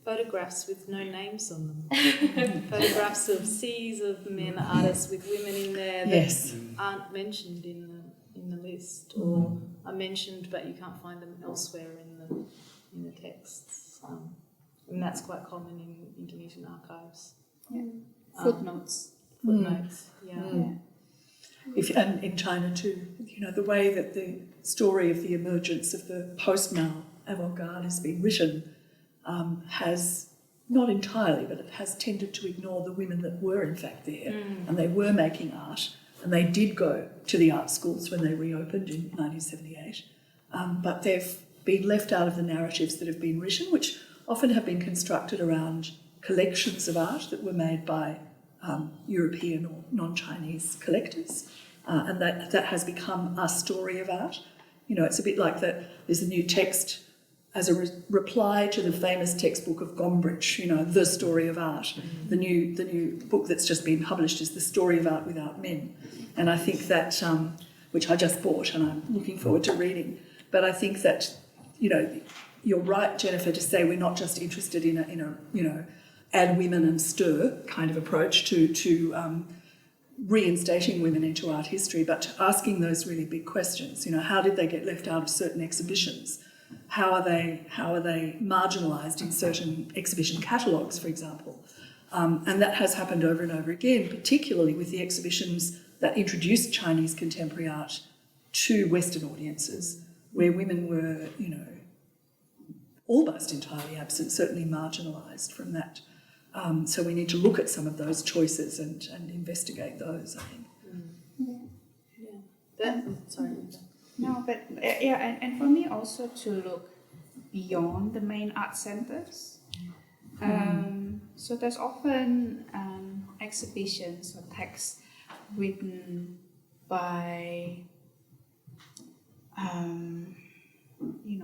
photographs with no names on them. Photographs of seas of men artists with women in there that aren't mentioned in the list, or are mentioned but you can't find them elsewhere in the texts. And that's quite common in Indonesian archives. Footnotes. And in China too, the way that the story of the emergence of the post-Mao avant-garde has been written has, not entirely, but it has tended to ignore the women that were in fact there, and they were making art, and they did go to the art schools when they reopened in 1978, but they've been left out of the narratives that have been written, which often have been constructed around collections of art that were made by European or non-Chinese collectors, and that has become a story of art. It's a bit like that. There's a new text as a reply to the famous textbook of Gombrich, The Story of Art. The new book that's just been published is The Story of Art Without Men. And I think that, which I just bought and I'm looking forward to reading, but I think that, you're right, Jennifer, to say we're not just interested in a add women and stir kind of approach to reinstating women into art history, but asking those really big questions. How did they get left out of certain exhibitions? How are they marginalised in certain exhibition catalogues, for example? And that has happened over and over again, particularly with the exhibitions that introduced Chinese contemporary art to Western audiences, where women were, almost entirely absent, certainly marginalised from that. So we need to look at some of those choices and investigate those, I think. Sorry. No, but and for me also to look beyond the main art centers. So there's often exhibitions or texts written by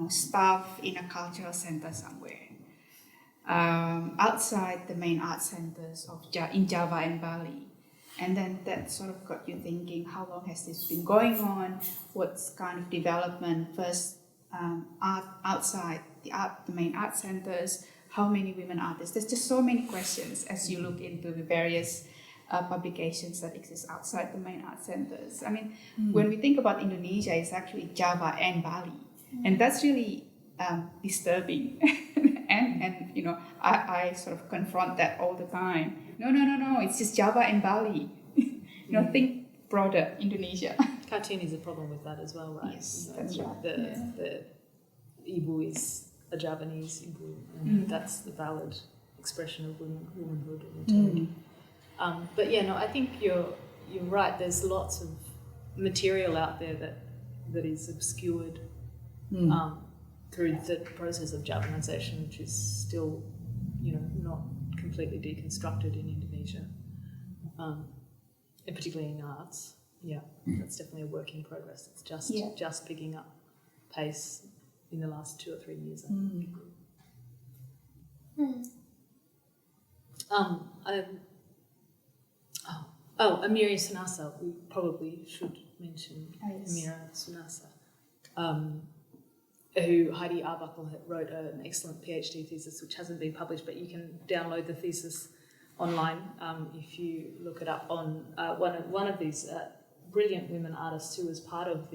staff in a cultural center somewhere outside the main art centers in Java and Bali. And then that sort of got you thinking, how long has this been going on? What's kind of development? First, art outside the main art centers. How many women artists? There's just so many questions as you look into the various publications that exist outside the main art centers. I mean, when we think about Indonesia, it's actually Java and Bali, and that's really disturbing. and you know, I sort of confront that all the time. No, it's just Java and Bali. You know, think broader Indonesia. Cartoon is a problem with that as well, right? Yes, You know, that's right. The Ibu is a Javanese Ibu, and that's the valid expression of womanhood or maternity. But yeah, no, I think you're right. There's lots of material out there that is obscured through the process of Javanization, which is still, you know, not completely deconstructed in Indonesia, and particularly in arts. Yeah, that's definitely a work in progress. It's just picking up pace in the last 2 or 3 years, I think. Amira Sunasa. We probably should mention Amira Sunasa, who Heidi Arbuckle wrote an excellent PhD thesis, which hasn't been published, but you can download the thesis online if you look it up on one of these brilliant women artists who was part of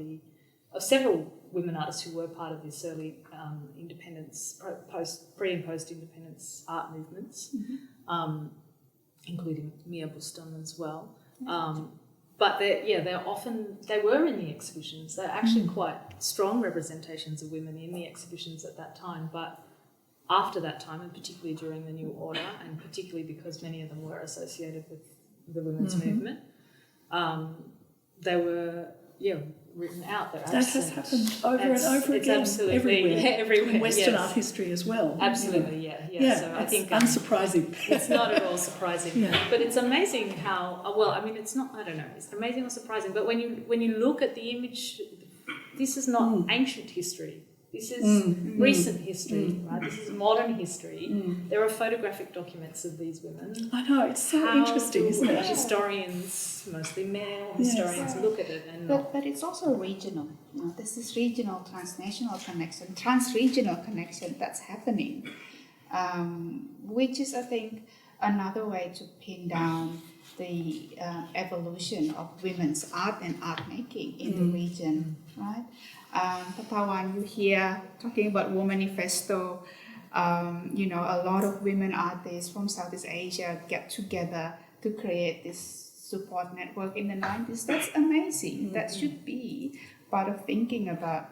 several women artists who were part of this early independence, pre and post independence art movements, including Mia Bustam as well. But they were in the exhibitions. They're actually quite strong representations of women in the exhibitions at that time. But after that time, and particularly during the New Order, and particularly because many of them were associated with the women's movement, they were written out. That has happened over and over it's again, absolutely everywhere. In Western yes. art history as well. Absolutely, yeah. So I think unsurprising. it's not at all surprising, Yeah. but it's amazing how it's not. I don't know. It's amazing or surprising, but when you look at the image, this is not ancient history. This is recent history, right? This is modern history. There are photographic documents of these women. I know, it's so interesting, isn't it? Historians, mostly male historians, look at it and But it's also regional. You know, there's this regional, transnational connection, transregional connection that's happening, which is, I think, another way to pin down the evolution of women's art and art making in the region, right? Patawan, you hear talking about Womanifesto. A lot of women artists from Southeast Asia get together to create this support network in the 90s. That's amazing. That should be part of thinking about,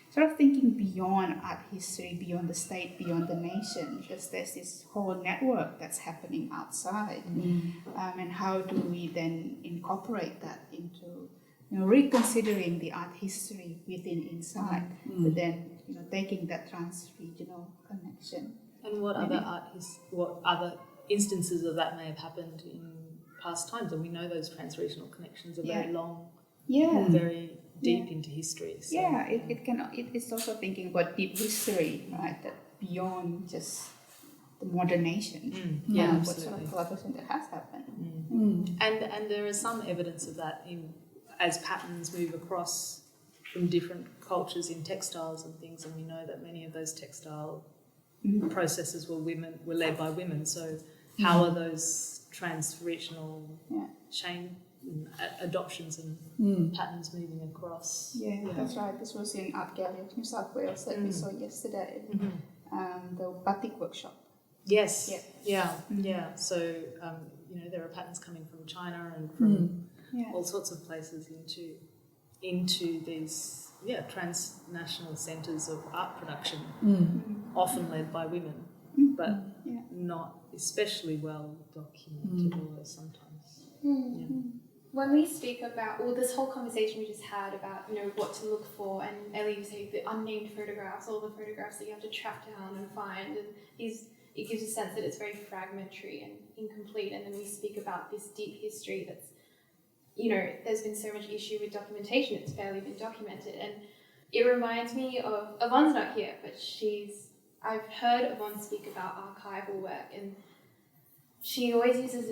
sort of thinking beyond art history, beyond the state, beyond the nation, because there's this whole network that's happening outside. And how do we then incorporate that into reconsidering the art history inside, but then taking that trans-regional connection. And what other instances of that may have happened in past times? And we know those trans-regional connections are very long, very deep into history. So. Yeah, it's also thinking about deep history, right? That beyond just the modern nation. What sort of collaboration that has happened. And there is some evidence of that as patterns move across from different cultures in textiles and things, and we know that many of those textile processes were led by women. So how are those trans-regional chain adoptions and patterns moving across? Yeah, that's right. This was in Art Gallery of New South Wales that we saw yesterday, the batik workshop. Yes. Yeah. So there are patterns coming from China and from all sorts of places into these transnational centres of art production, often led by women, but not especially well documented or sometimes. When we speak about this whole conversation we just had about what to look for, and Ellie, you say the unnamed photographs, all the photographs that you have to track down and find, and it gives a sense that it's very fragmentary and incomplete. And then we speak about this deep history that's, there's been so much issue with documentation, it's barely been documented. And it reminds me of, Yvonne's not here, but I've heard Yvonne speak about archival work, and she always uses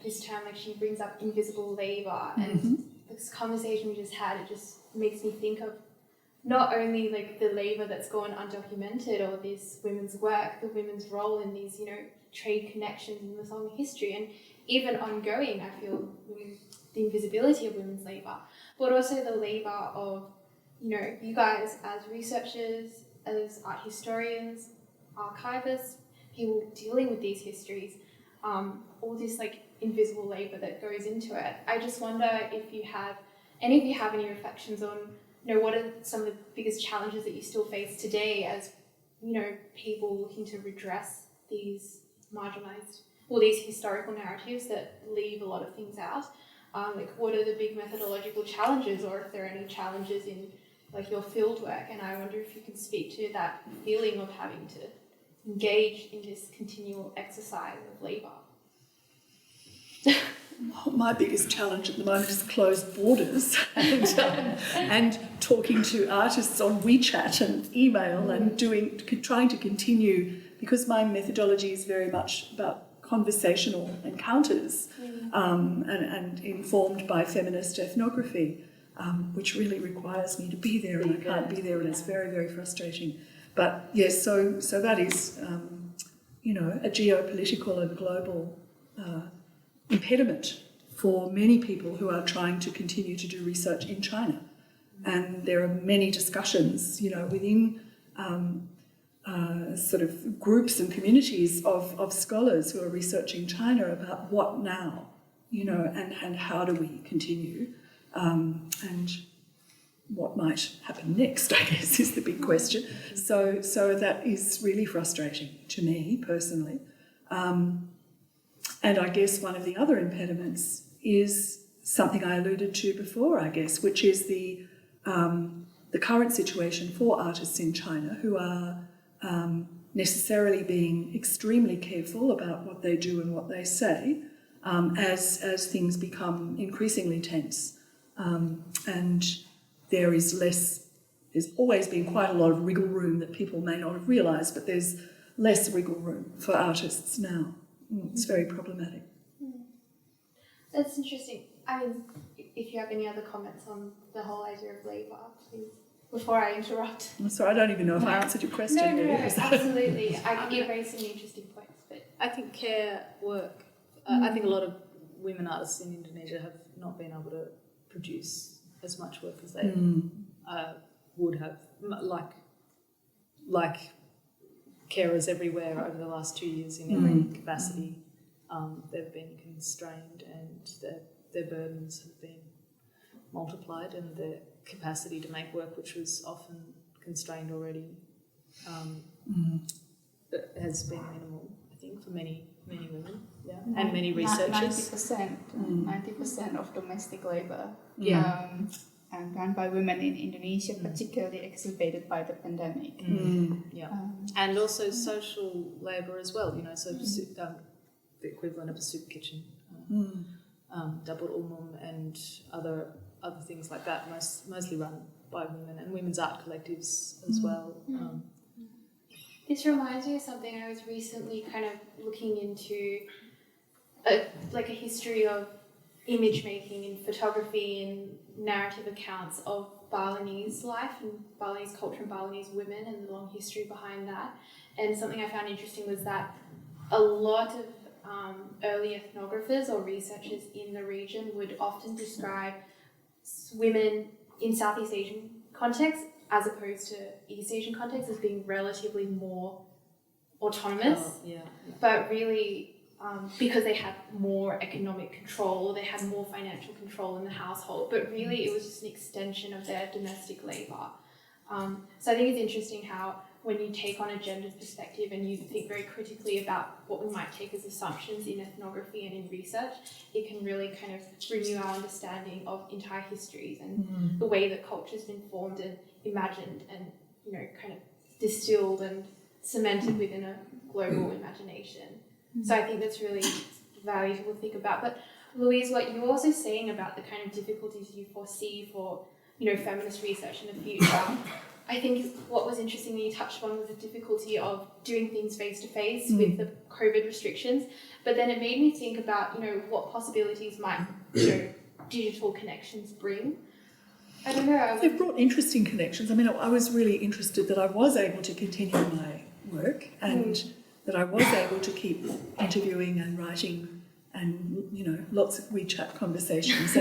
this term, like she brings up invisible labour, and this conversation we just had, it just makes me think of not only like the labour that's gone undocumented or this women's work, the women's role in these, trade connections in the long history, and even ongoing, I feel, the invisibility of women's labour, but also the labour of, you guys as researchers, as art historians, archivists, people dealing with these histories, all this like invisible labour that goes into it. I just wonder if you have any reflections on, what are some of the biggest challenges that you still face today as, people looking to redress these marginalised, these historical narratives that leave a lot of things out. Like, what are the big methodological challenges, or if there are any challenges in like your field work? And I wonder if you can speak to that feeling of having to engage in this continual exercise of labour. My biggest challenge at the moment is closed borders and talking to artists on WeChat and email and trying to continue, because my methodology is very much about conversational encounters and informed by feminist ethnography, which really requires me to be there, and I can't be there, and it's very, very frustrating. But yes, so that is, a geopolitical and global impediment for many people who are trying to continue to do research in China. And there are many discussions, within sort of groups and communities of scholars who are researching China about what now, and how do we continue, and what might happen next, I guess, is the big question. So that is really frustrating to me personally. And I guess one of the other impediments is something I alluded to before, I guess, which is the current situation for artists in China who are necessarily being extremely careful about what they do and what they say as things become increasingly tense. And there's always been quite a lot of wriggle room that people may not have realised, but there's less wriggle room for artists now. It's very problematic. That's interesting. I mean, if you have any other comments on the whole idea of labour, please, before I interrupt. I'm sorry, I don't even know if I answered your question. No, absolutely. You raised some interesting points. But I think care work, I think a lot of women artists in Indonesia have not been able to produce as much work as they would have, like carers everywhere over the last 2 years in every capacity. They've been constrained, and their burdens have been multiplied, and their capacity to make work, which was often constrained already, has been minimal, I think, for many women, and many researchers. 90% of domestic labour and done by women in Indonesia, particularly exacerbated by the pandemic. And also social labour as well, so the equivalent of a soup kitchen, double umum, and other things like that, mostly run by women, and women's art collectives as well. This reminds me of something I was recently kind of looking into, a history of image making and photography and narrative accounts of Balinese life and Balinese culture and Balinese women, and the long history behind that. And something I found interesting was that a lot of early ethnographers or researchers in the region would often describe women in Southeast Asian context as opposed to East Asian context as being relatively more autonomous, but really because they had more economic control, they had more financial control in the household, but really it was just an extension of their domestic labour. So I think it's interesting how when you take on a gendered perspective and you think very critically about what we might take as assumptions in ethnography and in research, it can really kind of renew our understanding of entire histories and the way that culture's been formed and imagined and, kind of distilled and cemented within a global imagination. So I think that's really valuable to think about. But Louise, what you were also saying about the kind of difficulties you foresee for, feminist research in the future, I think what was interesting that you touched on was the difficulty of doing things face to face with the COVID restrictions. But then it made me think about, what possibilities might, digital connections bring. I don't know. They've brought interesting connections. I mean, I was really interested that I was able to continue my work and that I was able to keep interviewing and writing and, lots of WeChat conversations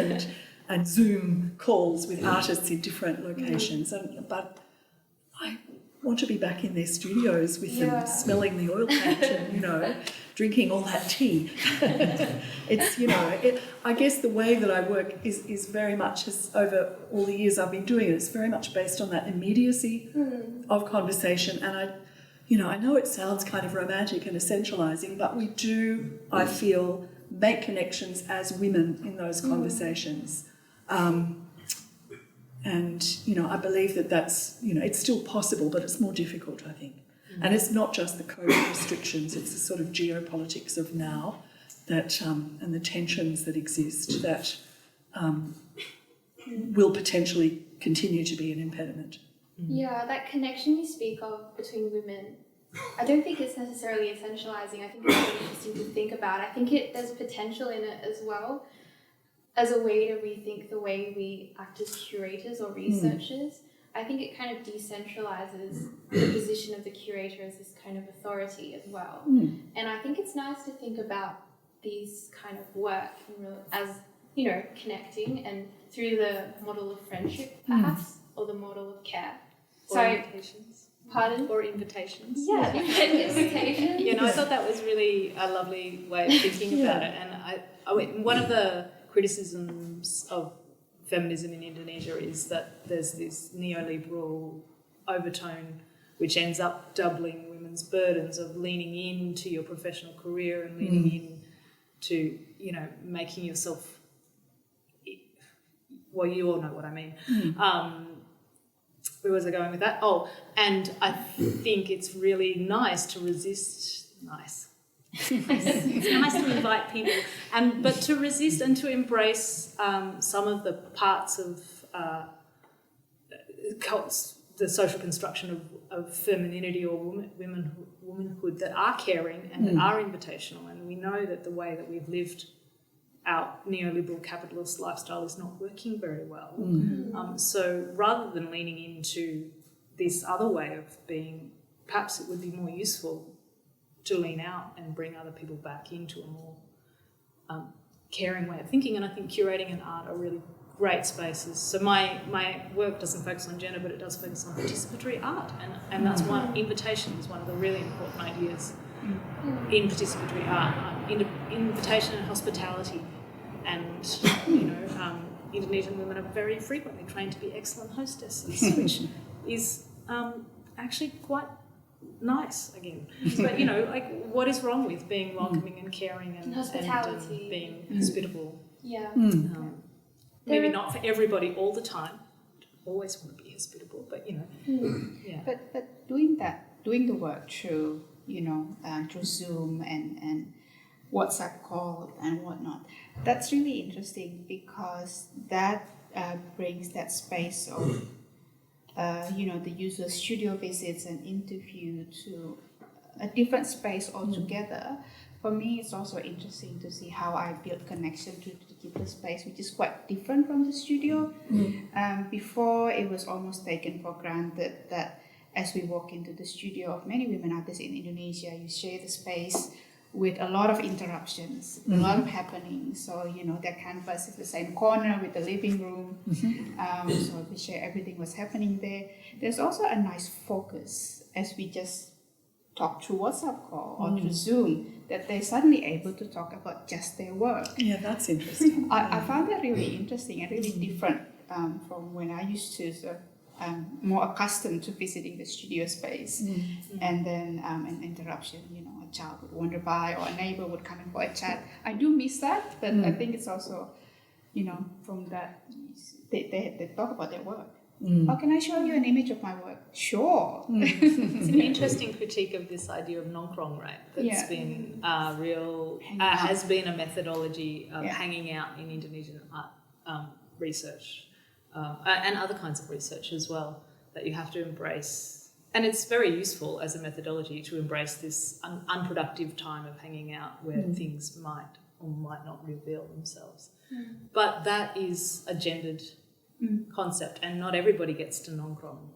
and Zoom calls with artists in different locations. But I want to be back in their studios with them, smelling the oil paint and, drinking all that tea. It's, I guess the way that I work is very much, over all the years I've been doing it, it's very much based on that immediacy of conversation. And I know it sounds kind of romantic and essentialising, but we do, I feel, make connections as women in those conversations. I believe that's, it's still possible, but it's more difficult, I think. And it's not just the COVID restrictions, it's the sort of geopolitics of now that, and the tensions that exist that will potentially continue to be an impediment. Yeah, that connection you speak of between women, I don't think it's necessarily essentialising. I think it's really interesting to think about. I think there's potential in it as well as a way to rethink the way we act as curators or researchers. I think it kind of decentralises the position of the curator as this kind of authority as well. And I think it's nice to think about these kind of work as, connecting and through the model of friendship, perhaps, or the model of care. Or invitations. Pardon? Or invitations. Yeah, invitations. I thought that was really a lovely way of thinking about it. And one of the criticisms of feminism in Indonesia is that there's this neoliberal overtone which ends up doubling women's burdens of leaning into your professional career and leaning in to, making yourself, well, you all know what I mean. Where was I going with that? Oh, and I think it's really nice to resist, It's nice to invite people, but to resist and to embrace some of the parts of the social construction of femininity or womanhood that are caring and that are invitational. And we know that the way that we've lived our neoliberal capitalist lifestyle is not working very well. So rather than leaning into this other way of being, perhaps it would be more useful to lean out and bring other people back into a more caring way of thinking. And I think curating and art are really great spaces. So my work doesn't focus on gender, but it does focus on participatory art. And that's one, invitation is one of the really important ideas in participatory art. Invitation and hospitality. And, Indonesian women are very frequently trained to be excellent hostesses, which is actually quite nice again. But, what is wrong with being welcoming and caring and hospitality and being hospitable? Yeah. Maybe not for everybody all the time. Always want to be hospitable, but, yeah. But doing the work through, through Zoom and WhatsApp call and whatnot, that's really interesting because that brings that space of the user studio visits and interview to a different space altogether. For me, it's also interesting to see how I build connection to keep the space, which is quite different from the studio. Before, it was almost taken for granted that as we walk into the studio of many women artists in Indonesia, you share the space with a lot of interruptions, a lot of happenings. So, their canvas is the same corner with the living room. So we share everything was happening there. There's also a nice focus as we just talk through WhatsApp call or through Zoom, that they're suddenly able to talk about just their work. Yeah, that's interesting. I found that really interesting and really different from when I used to more accustomed to visiting the studio space. And then an interruption, a child would wander by or a neighbor would come in for a chat. I do miss that, but I think it's also, from that, they talk about their work. Oh, can I show you an image of my work? Sure. It's an interesting critique of this idea of nongkrong, right? That's been has been a methodology of hanging out in Indonesian art research and other kinds of research as well. that you have to embrace, and it's very useful as a methodology to embrace this unproductive time of hanging out where things might or might not reveal themselves. But that is a gendered concept, and not everybody gets to nongkrong.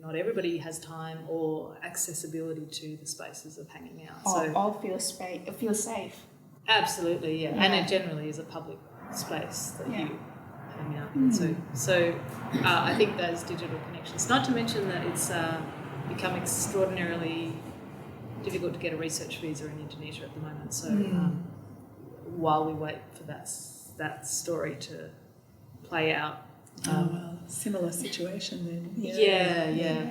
Not everybody has time or accessibility to the spaces of hanging out. So all feel safe. Absolutely, yeah. And it generally is a public space that you hang out in. So I think those digital connections, not to mention that it's become extraordinarily difficult to get a research visa in Indonesia at the moment. So while we wait for that story to play out. Similar situation then. Yeah.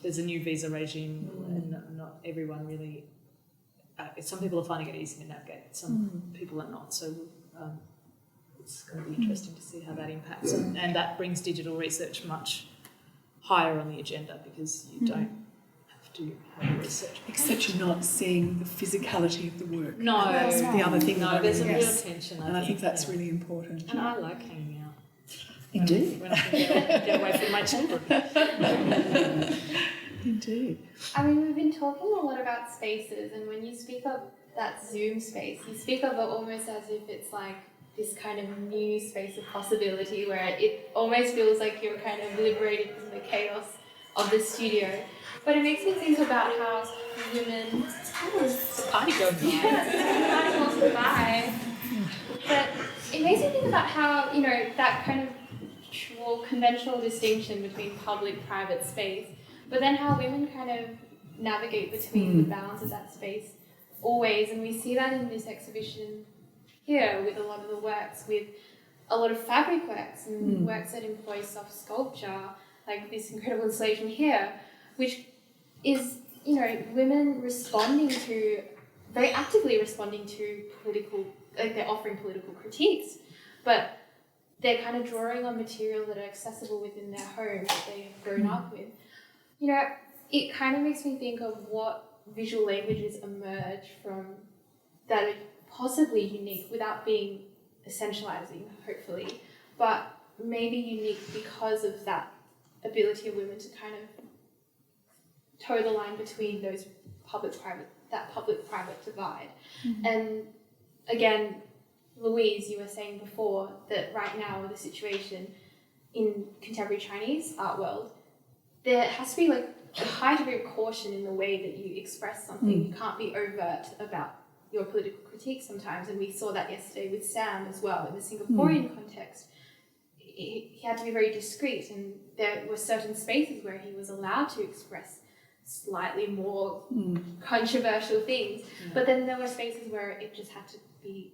There's a new visa regime, and not everyone really. Some people are finding it easy to navigate. Some people are not. So it's going to be interesting to see how that impacts, and that brings digital research much higher on the agenda, because you don't have to have research. Except you're not seeing the physicality of the work. No, that's the other thing. No, there's a real tension. I think that's really important. And I like hanging out. Indeed. When I can get away from my children. Indeed. I mean, we've been talking a lot about spaces, and when you speak of that Zoom space, you speak of it almost as if it's like this kind of new space of possibility where it almost feels like you're kind of liberated from the chaos of the studio. But it makes me think about how women... It's a party going on. Yeah, it's a party But it makes me think about how, that kind of conventional distinction between public-private space, but then how women kind of navigate between the bounds of that space always. And we see that in this exhibition here with a lot of the works, with a lot of fabric works and works that employ soft sculpture, like this incredible installation here, which is, women very actively responding to political, like they're offering political critiques, but they're kind of drawing on material that are accessible within their homes that they have grown up with. It kind of makes me think of what visual languages emerge from that are possibly unique without being essentializing, hopefully, but maybe unique because of that ability of women to kind of toe the line between those public-private divide. And again, Louise, you were saying before that right now the situation in contemporary Chinese art world, there has to be like a high degree of caution in the way that you express something. You can't be overt about your political critique sometimes, and we saw that yesterday with Sam as well in the Singaporean context. He had to be very discreet, and there were certain spaces where he was allowed to express slightly more controversial things, but then there were spaces where it just had to be,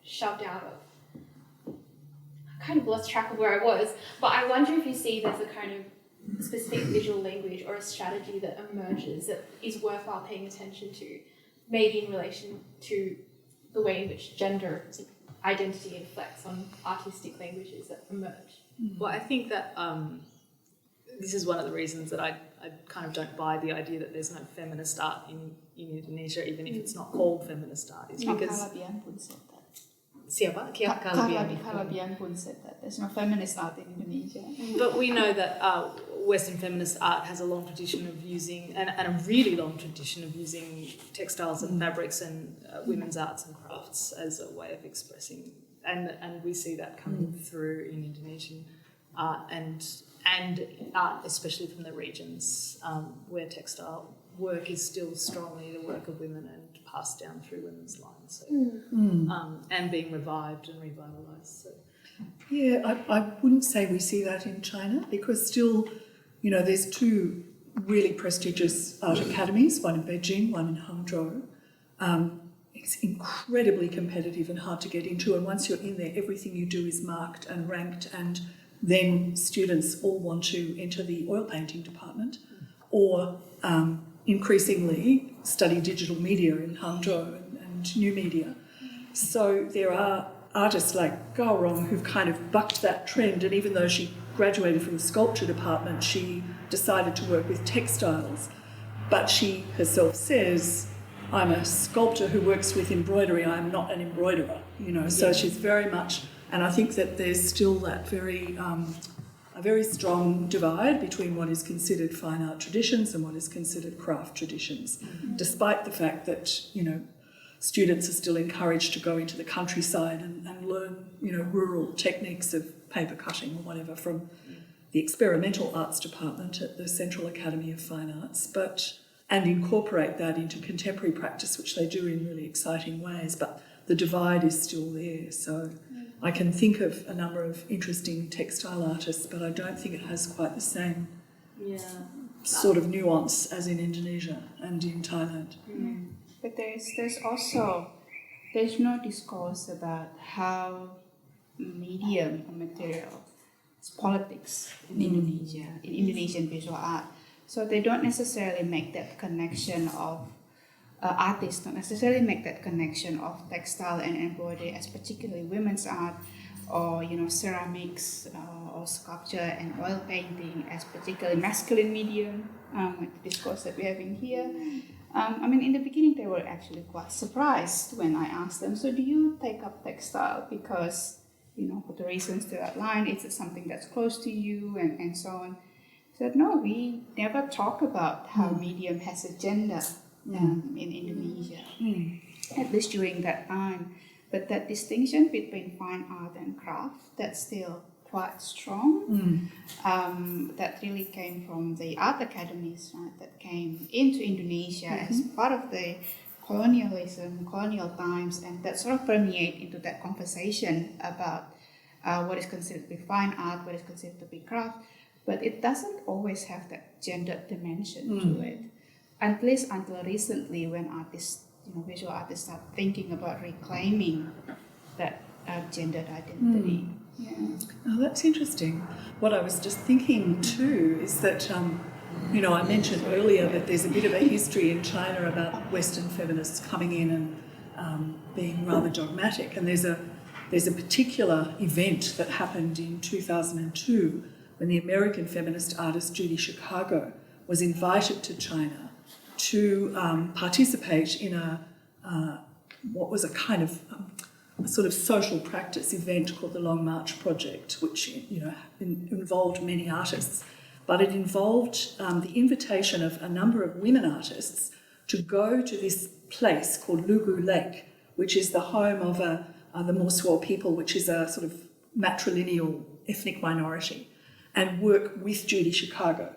shoved out of. I kind of lost track of where I was, but I wonder if you see there's a kind of specific visual language or a strategy that emerges that is worthwhile paying attention to, maybe in relation to the way in which gender identity inflects on artistic languages that emerge. Well, I think that this is one of the reasons that I kind of don't buy the idea that there's no feminist art in Indonesia, even if it's not called feminist art, is because... Kalabian pun said that. Siapa? Kalabian pun said that. There's no feminist art in Indonesia. But we know that Western feminist art has a long tradition of using, and a really long tradition of using textiles and fabrics and women's arts and crafts as a way of expressing, and we see that coming through in Indonesian art and art, especially from the regions where textile work is still strongly the work of women and passed down through women's lines, so, and being revived and revitalised. So. Yeah, I wouldn't say we see that in China, because still, there's two really prestigious art academies, one in Beijing, one in Hangzhou. It's incredibly competitive and hard to get into, and once you're in there, everything you do is marked and ranked, and then students all want to enter the oil painting department or increasingly study digital media in Hangzhou and new media. So there are artists like Gao Rong who've kind of bucked that trend, and even though she graduated from the sculpture department, she decided to work with textiles. But she herself says, I'm a sculptor who works with embroidery, I'm not an embroiderer, so she's very much, and I think that there's still that very a very strong divide between what is considered fine art traditions and what is considered craft traditions, despite the fact that, you know, students are still encouraged to go into the countryside and learn, you know, rural techniques of paper cutting or whatever from the experimental arts department at the Central Academy of Fine Arts, and incorporate that into contemporary practice, which they do in really exciting ways, but the divide is still there. So I can think of a number of interesting textile artists, but I don't think it has quite the same sort of nuance as in Indonesia and in Thailand. But there's no discourse about how medium or material is politics in Indonesia, in Indonesian visual art. So they don't necessarily make that connection of artists don't necessarily make that connection of textile and embroidery as particularly women's art, or, you know, ceramics or sculpture and oil painting as particularly masculine medium, like the discourse that we're having here. I mean, in the beginning they were actually quite surprised when I asked them, so do you take up textile because, you know, for the reasons they outlined, it's something that's close to you and so on. I said, no, we never talk about how medium has a gender in Indonesia, at least during that time. But that distinction between fine art and craft, that's still quite strong. That really came from the art academies, right, that came into Indonesia as part of the colonial times, and that sort of permeate into that conversation about what is considered to be fine art, what is considered to be craft, but it doesn't always have that gendered dimension to it, at least until recently, when artists, you know, visual artists start thinking about reclaiming that gendered identity. Oh, that's interesting. What I was just thinking too is that, you know, I mentioned earlier that there's a bit of a history in China about Western feminists coming in and being rather dogmatic. And there's a particular event that happened in 2002 when the American feminist artist Judy Chicago was invited to China to participate in what was a kind of a sort of social practice event called the Long March Project, which, you know, involved many artists. But it involved the invitation of a number of women artists to go to this place called Lugu Lake, which is the home of the Mosuo people, which is a sort of matrilineal ethnic minority, and work with Judy Chicago.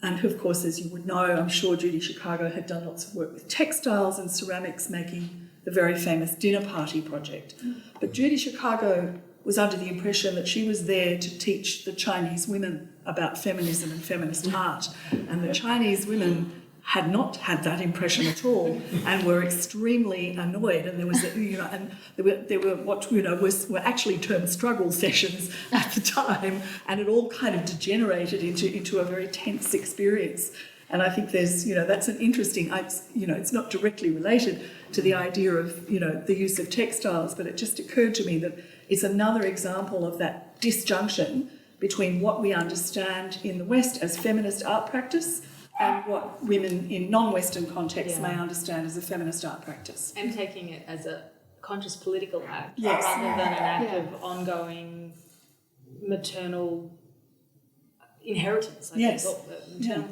And of course, as you would know, I'm sure Judy Chicago had done lots of work with textiles and ceramics, making the very famous Dinner Party project. But Judy Chicago was under the impression that she was there to teach the Chinese women about feminism and feminist art. And the Chinese women had not had that impression at all and were extremely annoyed. And there was, you know, and there were what, you know, were actually termed struggle sessions at the time, and it all kind of degenerated into a very tense experience. And I think there's, you know, that's an interesting, you know, it's not directly related to the idea of, you know, the use of textiles, but it just occurred to me that it's another example of that disjunction between what we understand in the West as feminist art practice and what women in non-Western contexts may understand as a feminist art practice. And taking it as a conscious political act Yes. rather than an act of ongoing maternal inheritance. Yes. Maternal,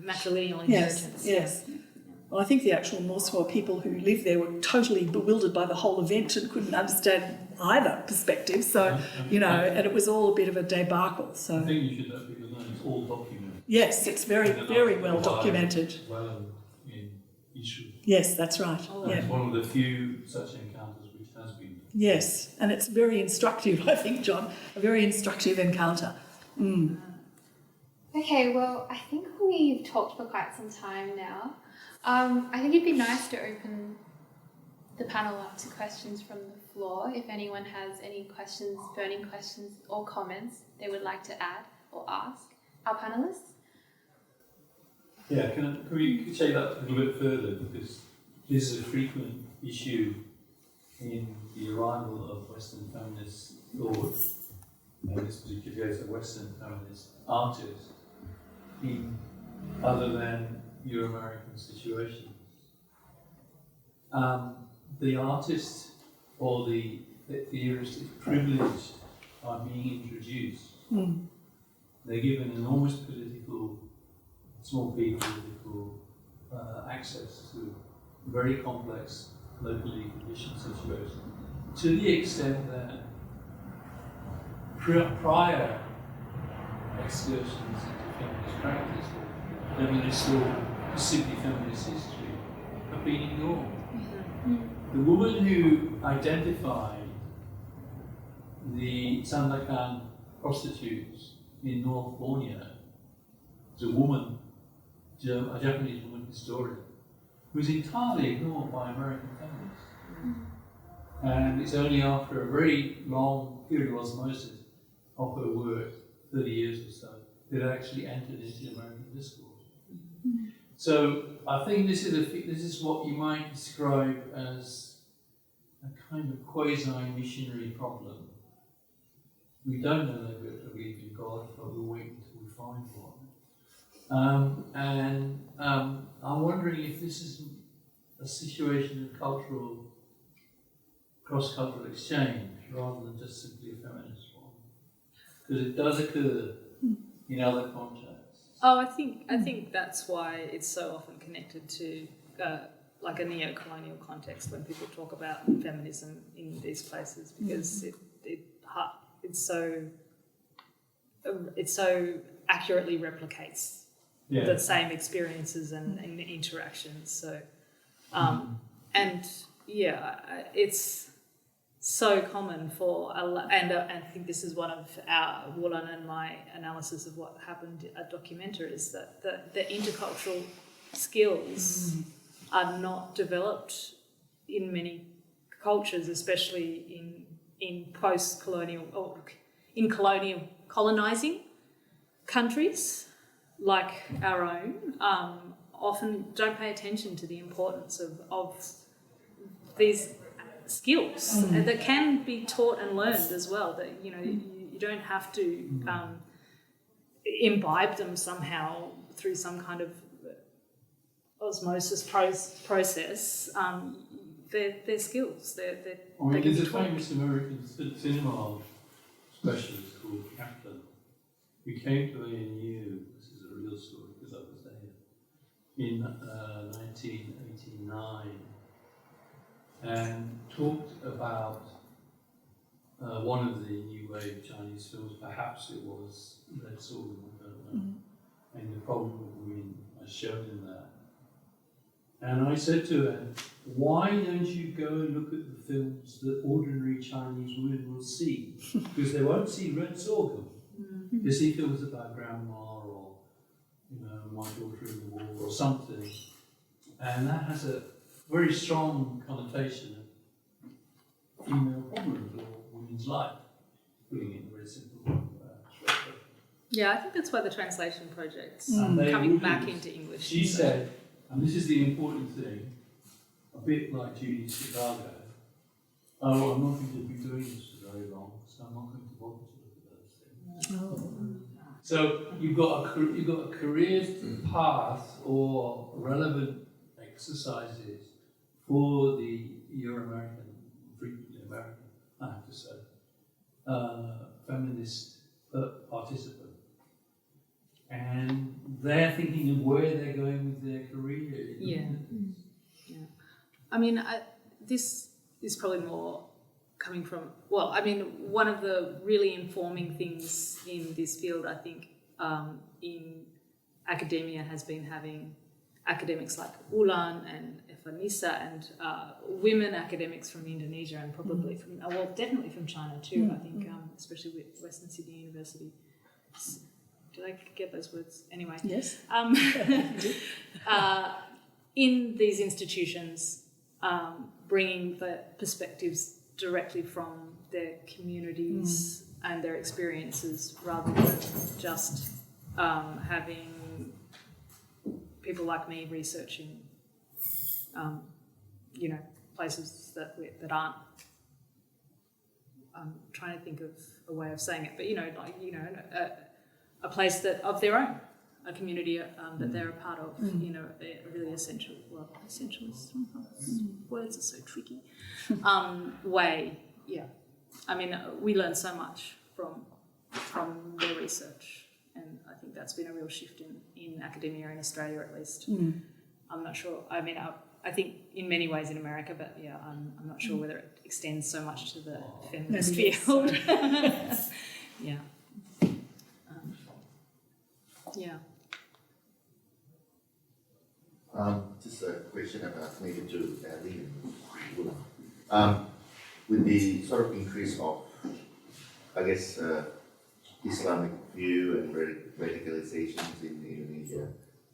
matrilineal Yes, inheritance. yes. Well, I think the actual Mosuo people who lived there were totally bewildered by the whole event and couldn't understand either perspective. So, you know, and it was all a bit of a debacle. So I think you should let people know it's all documented. yes, it's very, very well documented. Well, in issue. Yes, that's right. Yeah. It's one of the few such encounters which has been. Yes, and it's very instructive, I think, John. A very instructive encounter. Okay, well, I think we've talked for quite some time now. I think it'd be nice to open the panel up to questions from the floor. If anyone has any questions, burning questions or comments they would like to add or ask our panellists. Yeah, can we take that a little bit further, because this is a frequent issue in the arrival of Western feminist thought, in this particular case, a Western feminist artist, in other than Euro-American situations. The artist or the theorist is privileged by being introduced they're given enormous small political access to very complex locally conditioned situations, to the extent that prior excursions into feminist practice, or feminist or simply feminist history, have been ignored. The woman who identified the Sandakan prostitutes in North Borneo is a woman, a Japanese woman historian, who was entirely ignored by American feminists. And it's only after a very long period of osmosis of her work, 30 years or so, that it actually entered into American discourse. So I think this is what you might describe as a kind of quasi-missionary problem. We don't know that we believe in God, but we'll wait until we find one. I'm wondering if this is a situation of cross-cultural exchange, rather than just simply a feminist one, because it does occur in other contexts. Oh, I think that's why it's so often connected to like a neo-colonial context when people talk about feminism in these places, because it so accurately replicates the same experiences and interactions. So, it's so common for, and I think this is one of our, Wulan and my analysis of what happened at Documenta, is that the intercultural skills are not developed in many cultures, especially in post-colonial or in colonizing countries like our own. Often don't pay attention to the importance of these skills that can be taught and learned as well. That you don't have to imbibe them somehow through some kind of osmosis process. They're skills. There's a famous American cinema specialist called Kaplan, who came to ANU. This is a real story because I was there in 1989. And talked about one of the new wave Chinese films, perhaps it was Red Sorghum, I don't know, and the problem with women as shown in that. And I said to her, why don't you go and look at the films that ordinary Chinese women will see? Because they won't see Red Sorghum. They see films about grandma or, My Daughter in the War or something. And that has a very strong connotation of female problems or women's life, putting it in a very simple way. Yeah, I think that's why the translation project's coming back into English. She said, and this is the important thing, a bit like Judy Chicago, I'm not going to be doing this for very long, so I'm not going to bother to look at those things. So you've got a career path or relevant exercises for the Euro-American, frequently American, I have to say, feminist participant. And they're thinking of where they're going with their career. Yeah. I mean, this is probably more coming from, one of the really informing things in this field, I think, in academia has been having academics like Wulan and Nisa and women academics from Indonesia and probably definitely from China too, I think, especially with Western Sydney University. Did I get those words? Anyway. Yes. In these institutions, bringing the perspectives directly from their communities and their experiences rather than just having people like me researching, places that aren't. I'm trying to think of a way of saying it, but a place that of their own, a community that they're a part of. A really essential is words are so tricky. Way, yeah. I mean, we learn so much from their research. and I think that's been a real shift in academia in Australia, at least. I'm not sure. I mean, I think in many ways in America, but yeah, I'm not sure whether it extends so much to the feminist field. Yeah. Yeah. Just a question about maybe to Lee and Wulan. With the sort of increase of, I guess, Islamic view and radicalizations in Indonesia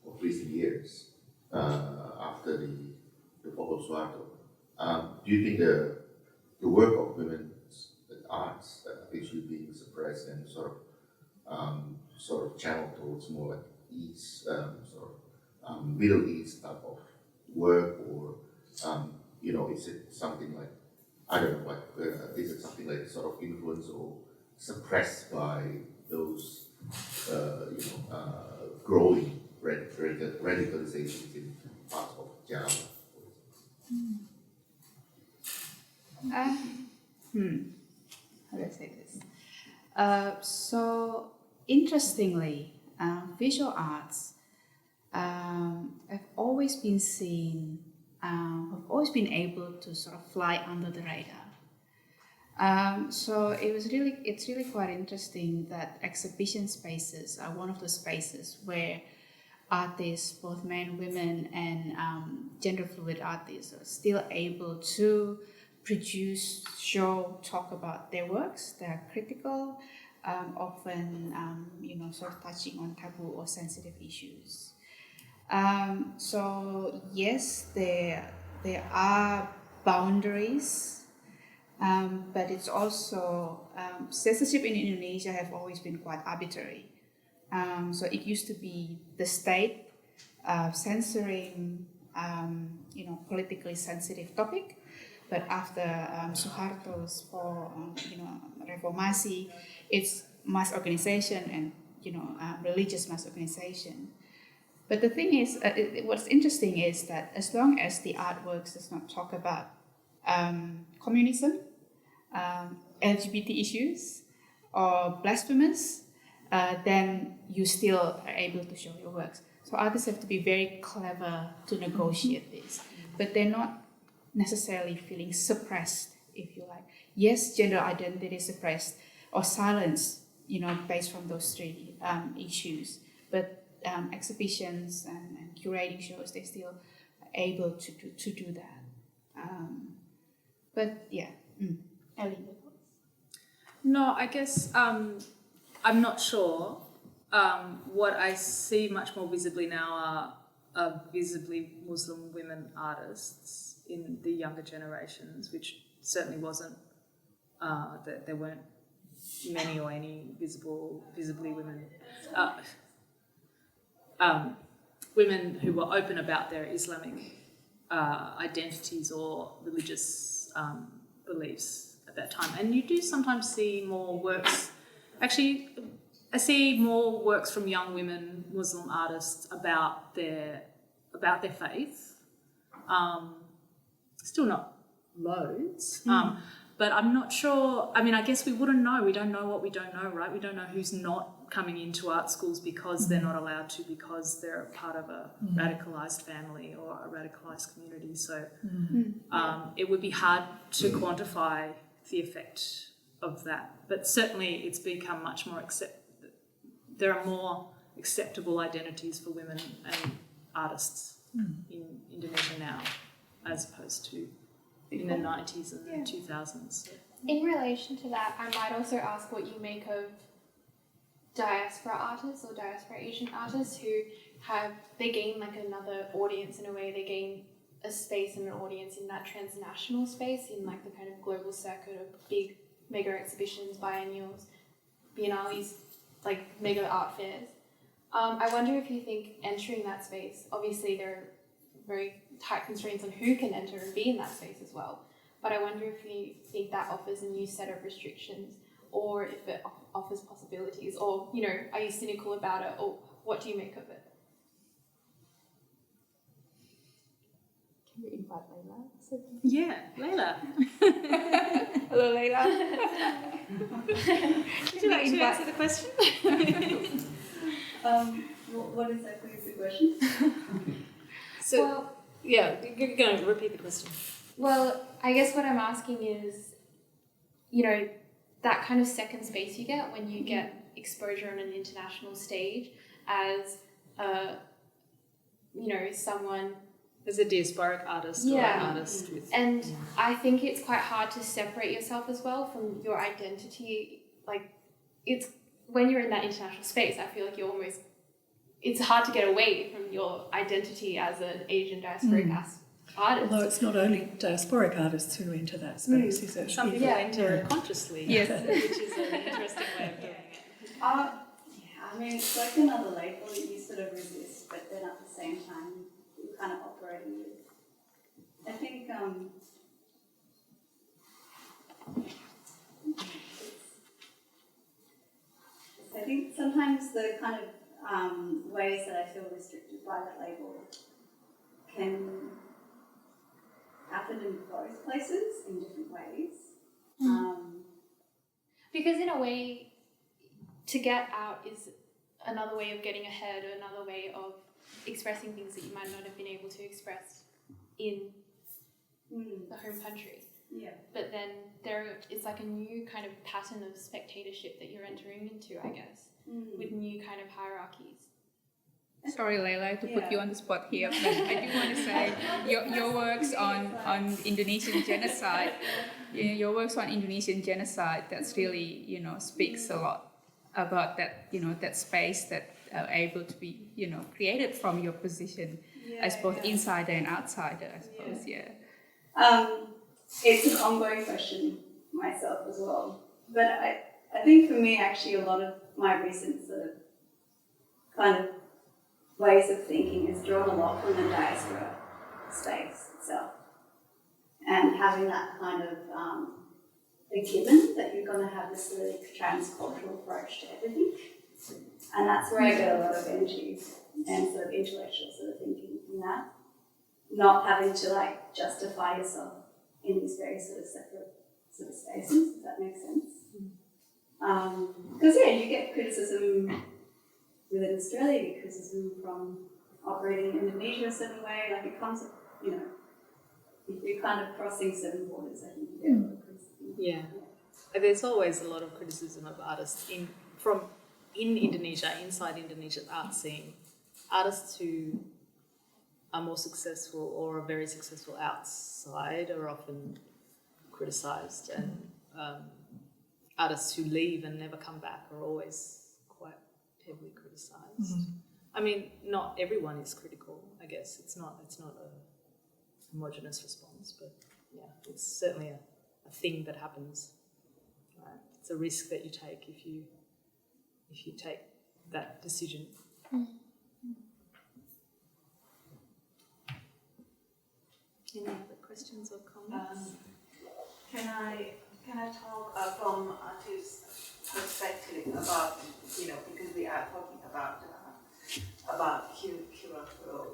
of recent years, after the fall of Suharto, do you think the work of women's arts actually being suppressed and sort of channeled towards more like East, Middle East type of work, or is it something like, I don't know, is it something like sort of influenced or suppressed by those growing radicalizations in parts of Java? How do I say this? So interestingly, visual arts have always been seen, have always been able to sort of fly under the radar. So it's really quite interesting that exhibition spaces are one of the spaces where artists, both men, women, and gender fluid artists, are still able to produce, show, talk about their works. They are critical, often sort of touching on taboo or sensitive issues. So yes, there are boundaries, but it's also censorship in Indonesia have always been quite arbitrary. So it used to be the state censoring politically sensitive topic, but after Suharto's fall, reformasi, it's mass organization and religious mass organization. But the thing is, what's interesting is that as long as the artworks does not talk about communism, LGBT issues, or blasphemous, then you still are able to show your works. So artists have to be very clever to negotiate this, but they're not necessarily feeling suppressed, if you like. Yes, gender identity is suppressed or silenced, based from those three issues, but exhibitions and curating shows, they're still able to do that. But yeah, Ellie. No, I guess I'm not sure. What I see much more visibly now are visibly Muslim women artists in the younger generations, which certainly wasn't, that there weren't many or any visibly women, women who were open about their Islamic identities or religious beliefs at that time. And you do sometimes see more works, actually I see more works from young women, Muslim artists about their faith. Still not loads, but I'm not sure. I mean, I guess we wouldn't know. We don't know what we don't know, right? We don't know who's not coming into art schools because they're not allowed to, because they're a part of a radicalised family or a radicalised community. So it would be hard to quantify the effect of that. But certainly it's become much more there are more acceptable identities for women and artists in Indonesia now, as opposed to in the 90s and the 2000s. So. In relation to that, I might also ask what you make of diaspora artists or diaspora Asian artists who they gain like another audience in a way. They gain a space and an audience in that transnational space, in like the kind of global circuit of big mega exhibitions, biennials, biennales, like mega art fairs. I wonder if you think entering that space, obviously there are very tight constraints on who can enter and be in that space as well, but I wonder if you think that offers a new set of restrictions, or if it offers possibilities, or, are you cynical about it, or what do you make of it? Can we invite Layla? Yeah, Layla. Hello, Layla. Would you like to answer the question? What exactly is the question? So, Well, yeah, you're going to repeat the question. well, I guess what I'm asking is, you know, that kind of second space you get when you get exposure on an international stage as, you know, someone. As a diasporic artist or Yeah. an artist with... And I think it's quite hard to separate yourself as well from your identity. Like, it's when you're in that international space, I feel like you're almost, it's hard to get away from your identity as an Asian diasporic artist. Although it's not only diasporic artists who enter that space, is it? Some people Yeah. enter it consciously, Yes. which is an interesting way of doing it. Yeah, I mean, it's like another label that you sort of resist, but then at the same time, you're kind of operating with. I think, I think sometimes the kind of ways that I feel restricted by that label can happen in both places in different ways. Because in a way, to get out is another way of getting ahead, or another way of expressing things that you might not have been able to express in the home country. Yeah. But then it's like a new kind of pattern of spectatorship that you're entering into, I guess, with new kind of hierarchies. Sorry, Leila, to put you on the spot here, but I do want to say your works on Indonesian genocide, your works on Indonesian genocide, that's really, you know, speaks a lot about that, you know, that space that are able to be, you know, created from your position as both insider and outsider, I suppose, It's an ongoing question myself as well. But I think for me, actually, a lot of my recent sort of kind of ways of thinking is drawn a lot from the diaspora space itself. And having that kind of a given that you're going to have this really transcultural approach to everything. And that's where I get a lot of energy and sort of intellectual sort of thinking from that. Not having to like justify yourself in these very sort of separate sort of spaces, if that makes sense. Because you get criticism within Australia, you get criticism from operating in Indonesia a certain way, like it comes, you know, if you're kind of crossing certain borders, I think you get a lot of criticism. Yeah. There's always a lot of criticism of artists in Indonesia, inside Indonesia's art scene. Artists who are more successful or are very successful outside are often criticised, and artists who leave and never come back are always quite heavily criticised. I mean, not everyone is critical, I guess. It's not a homogenous response, but yeah, it's certainly a thing that happens. Right? It's a risk that you take if you take that decision. Any other questions or comments? Can I talk from artist's perspective about, you know, because we are talking about curatorial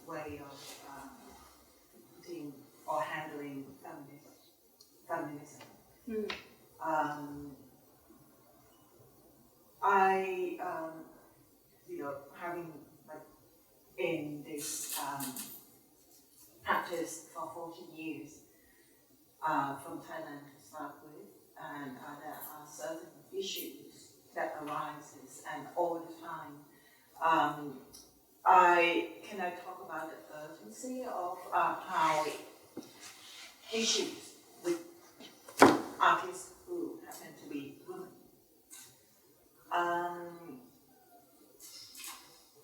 way of putting or handling feminism. I you know, having like in this practice for 40 years from Thailand to start with, and there are certain issues that arises, and all the time. Can I talk about the urgency of how issues with artists who happen to be women,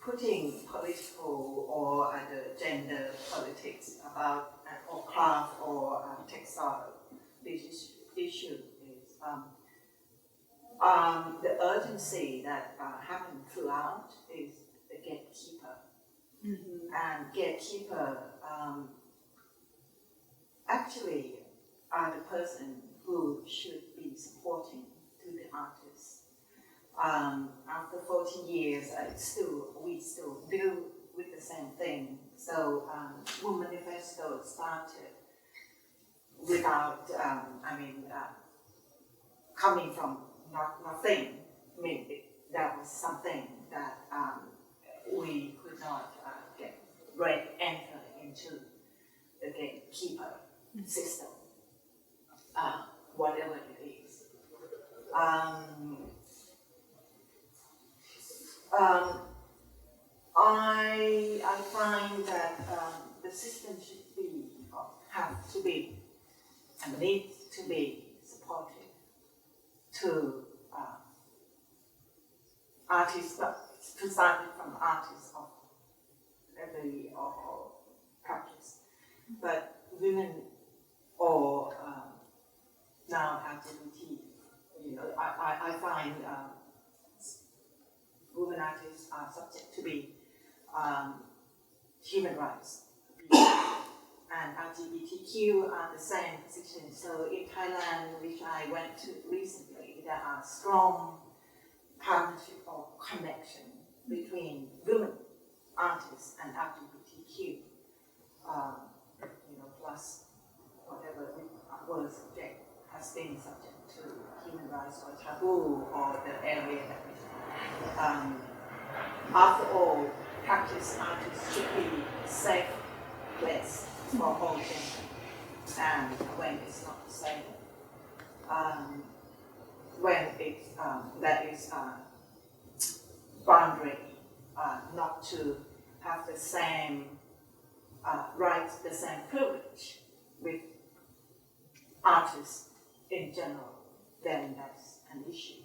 putting political or the gender politics about or class or textile, this issue is the urgency that happened throughout is the gatekeeper. And gatekeeper actually are the person who should be supporting to the artist. After 40 years, we still deal with the same thing. So, Women Manifesto started without, coming from nothing, that was something that we could not enter into the gatekeeper system, whatever it is. I find that the system should be, have to be, and needs to be supportive to artists, but to start from artists of every or practice, but women or now LGBT, I find women artists are subject to be human rights abuse, and LGBTQ are the same position. So in Thailand, which I went to recently, there are strong partnership or connection between women artists and LGBTQ, plus whatever was subject has been subject to human rights or taboo or the area that we after all, practice artists should be a safe place for all gender, and when it's not safe, when it's that is boundary not to have the same rights, the same privilege with artists in general, then that's an issue.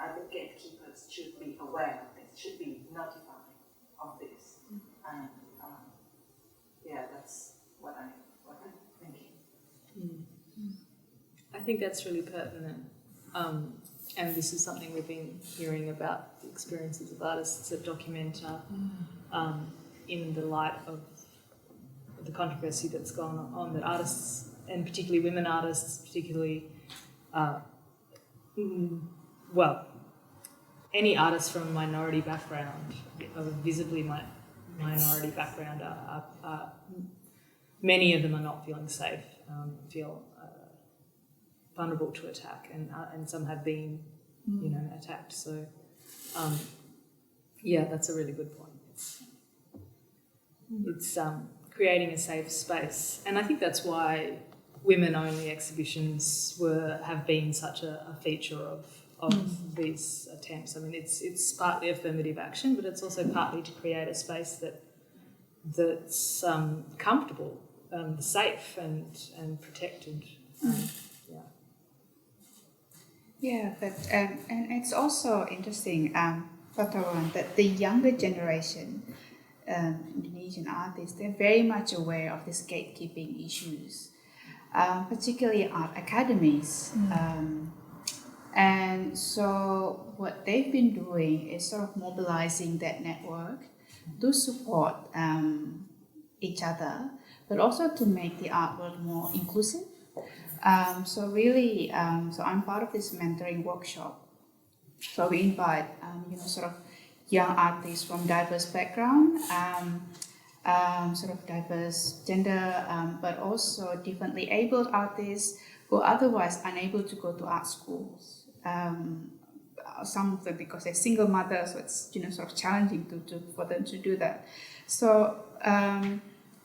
I think gatekeepers should be aware of this, should be notified of this, and that's what I'm thinking. I think that's really pertinent, and this is something we've been hearing about the experiences of artists that document in the light of the controversy that's gone on, that artists, and particularly women artists, particularly, any artist from a minority background, of a visibly minority background, many of them are not feeling safe, feel vulnerable to attack, and some have been, attacked. So, that's a really good point. It's creating a safe space, and I think that's why women-only exhibitions have been such a feature of these attempts. I mean, it's partly affirmative action, but it's also partly to create a space that's comfortable, safe, and protected. But and it's also interesting, Patawan, that the younger generation, Indonesian artists, they're very much aware of these gatekeeping issues, particularly art academies. And so what they've been doing is sort of mobilizing that network to support each other, but also to make the art world more inclusive. So I'm part of this mentoring workshop. So we invite, sort of young artists from diverse background, sort of diverse gender, but also differently abled artists who are otherwise unable to go to art schools. Some of them because they're single mothers, so it's sort of challenging for them to do that. So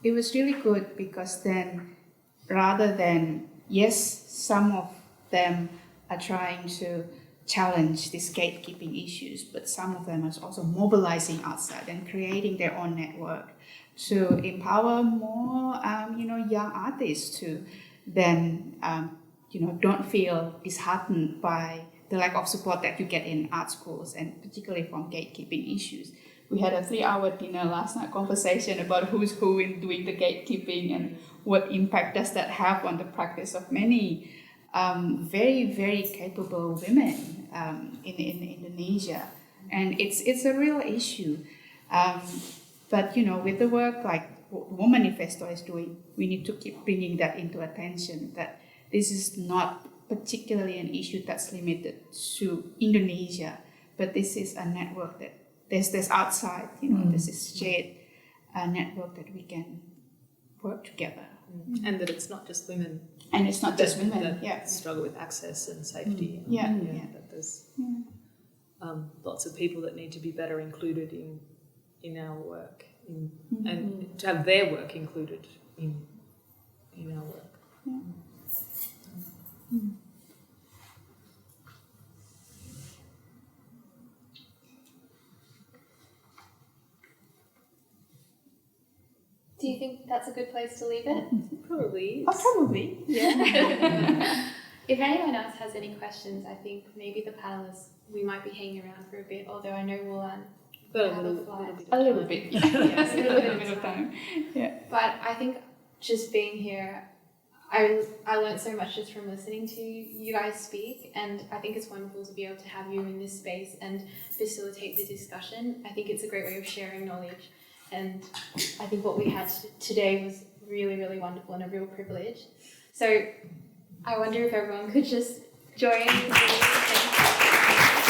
it was really good because then, rather than some of them are trying to challenge these gatekeeping issues, but some of them are also mobilizing outside and creating their own network to empower more, young artists to then, don't feel disheartened by the lack of support that you get in art schools, and particularly from gatekeeping issues. We had a 3-hour dinner last night conversation about who's who in doing the gatekeeping and what impact does that have on the practice of many very, very capable women in Indonesia. And it's a real issue. But, with the work like what Woman Manifesto is doing, we need to keep bringing that into attention, that this is not particularly an issue that's limited to Indonesia, but this is a network that there's outside, there's this shared network that we can work together. And that it's not just women And it's not just women. that Yeah. struggle with access and safety. And, Yeah. that there's lots of people that need to be better included in our work, and to have their work included in our work. Do you think that's a good place to leave it? Probably. Oh, probably. Yeah. If anyone else has any questions, I think maybe the panellists, we might be hanging around for a bit, although I know Wulan But have a flight. A little bit. Yes, a little bit of time. Yeah. But I think just being here, I learned so much just from listening to you guys speak, and I think it's wonderful to be able to have you in this space and facilitate the discussion. I think it's a great way of sharing knowledge, and I think what we had today was really, really wonderful and a real privilege. So I wonder if everyone could just join me. Thank you.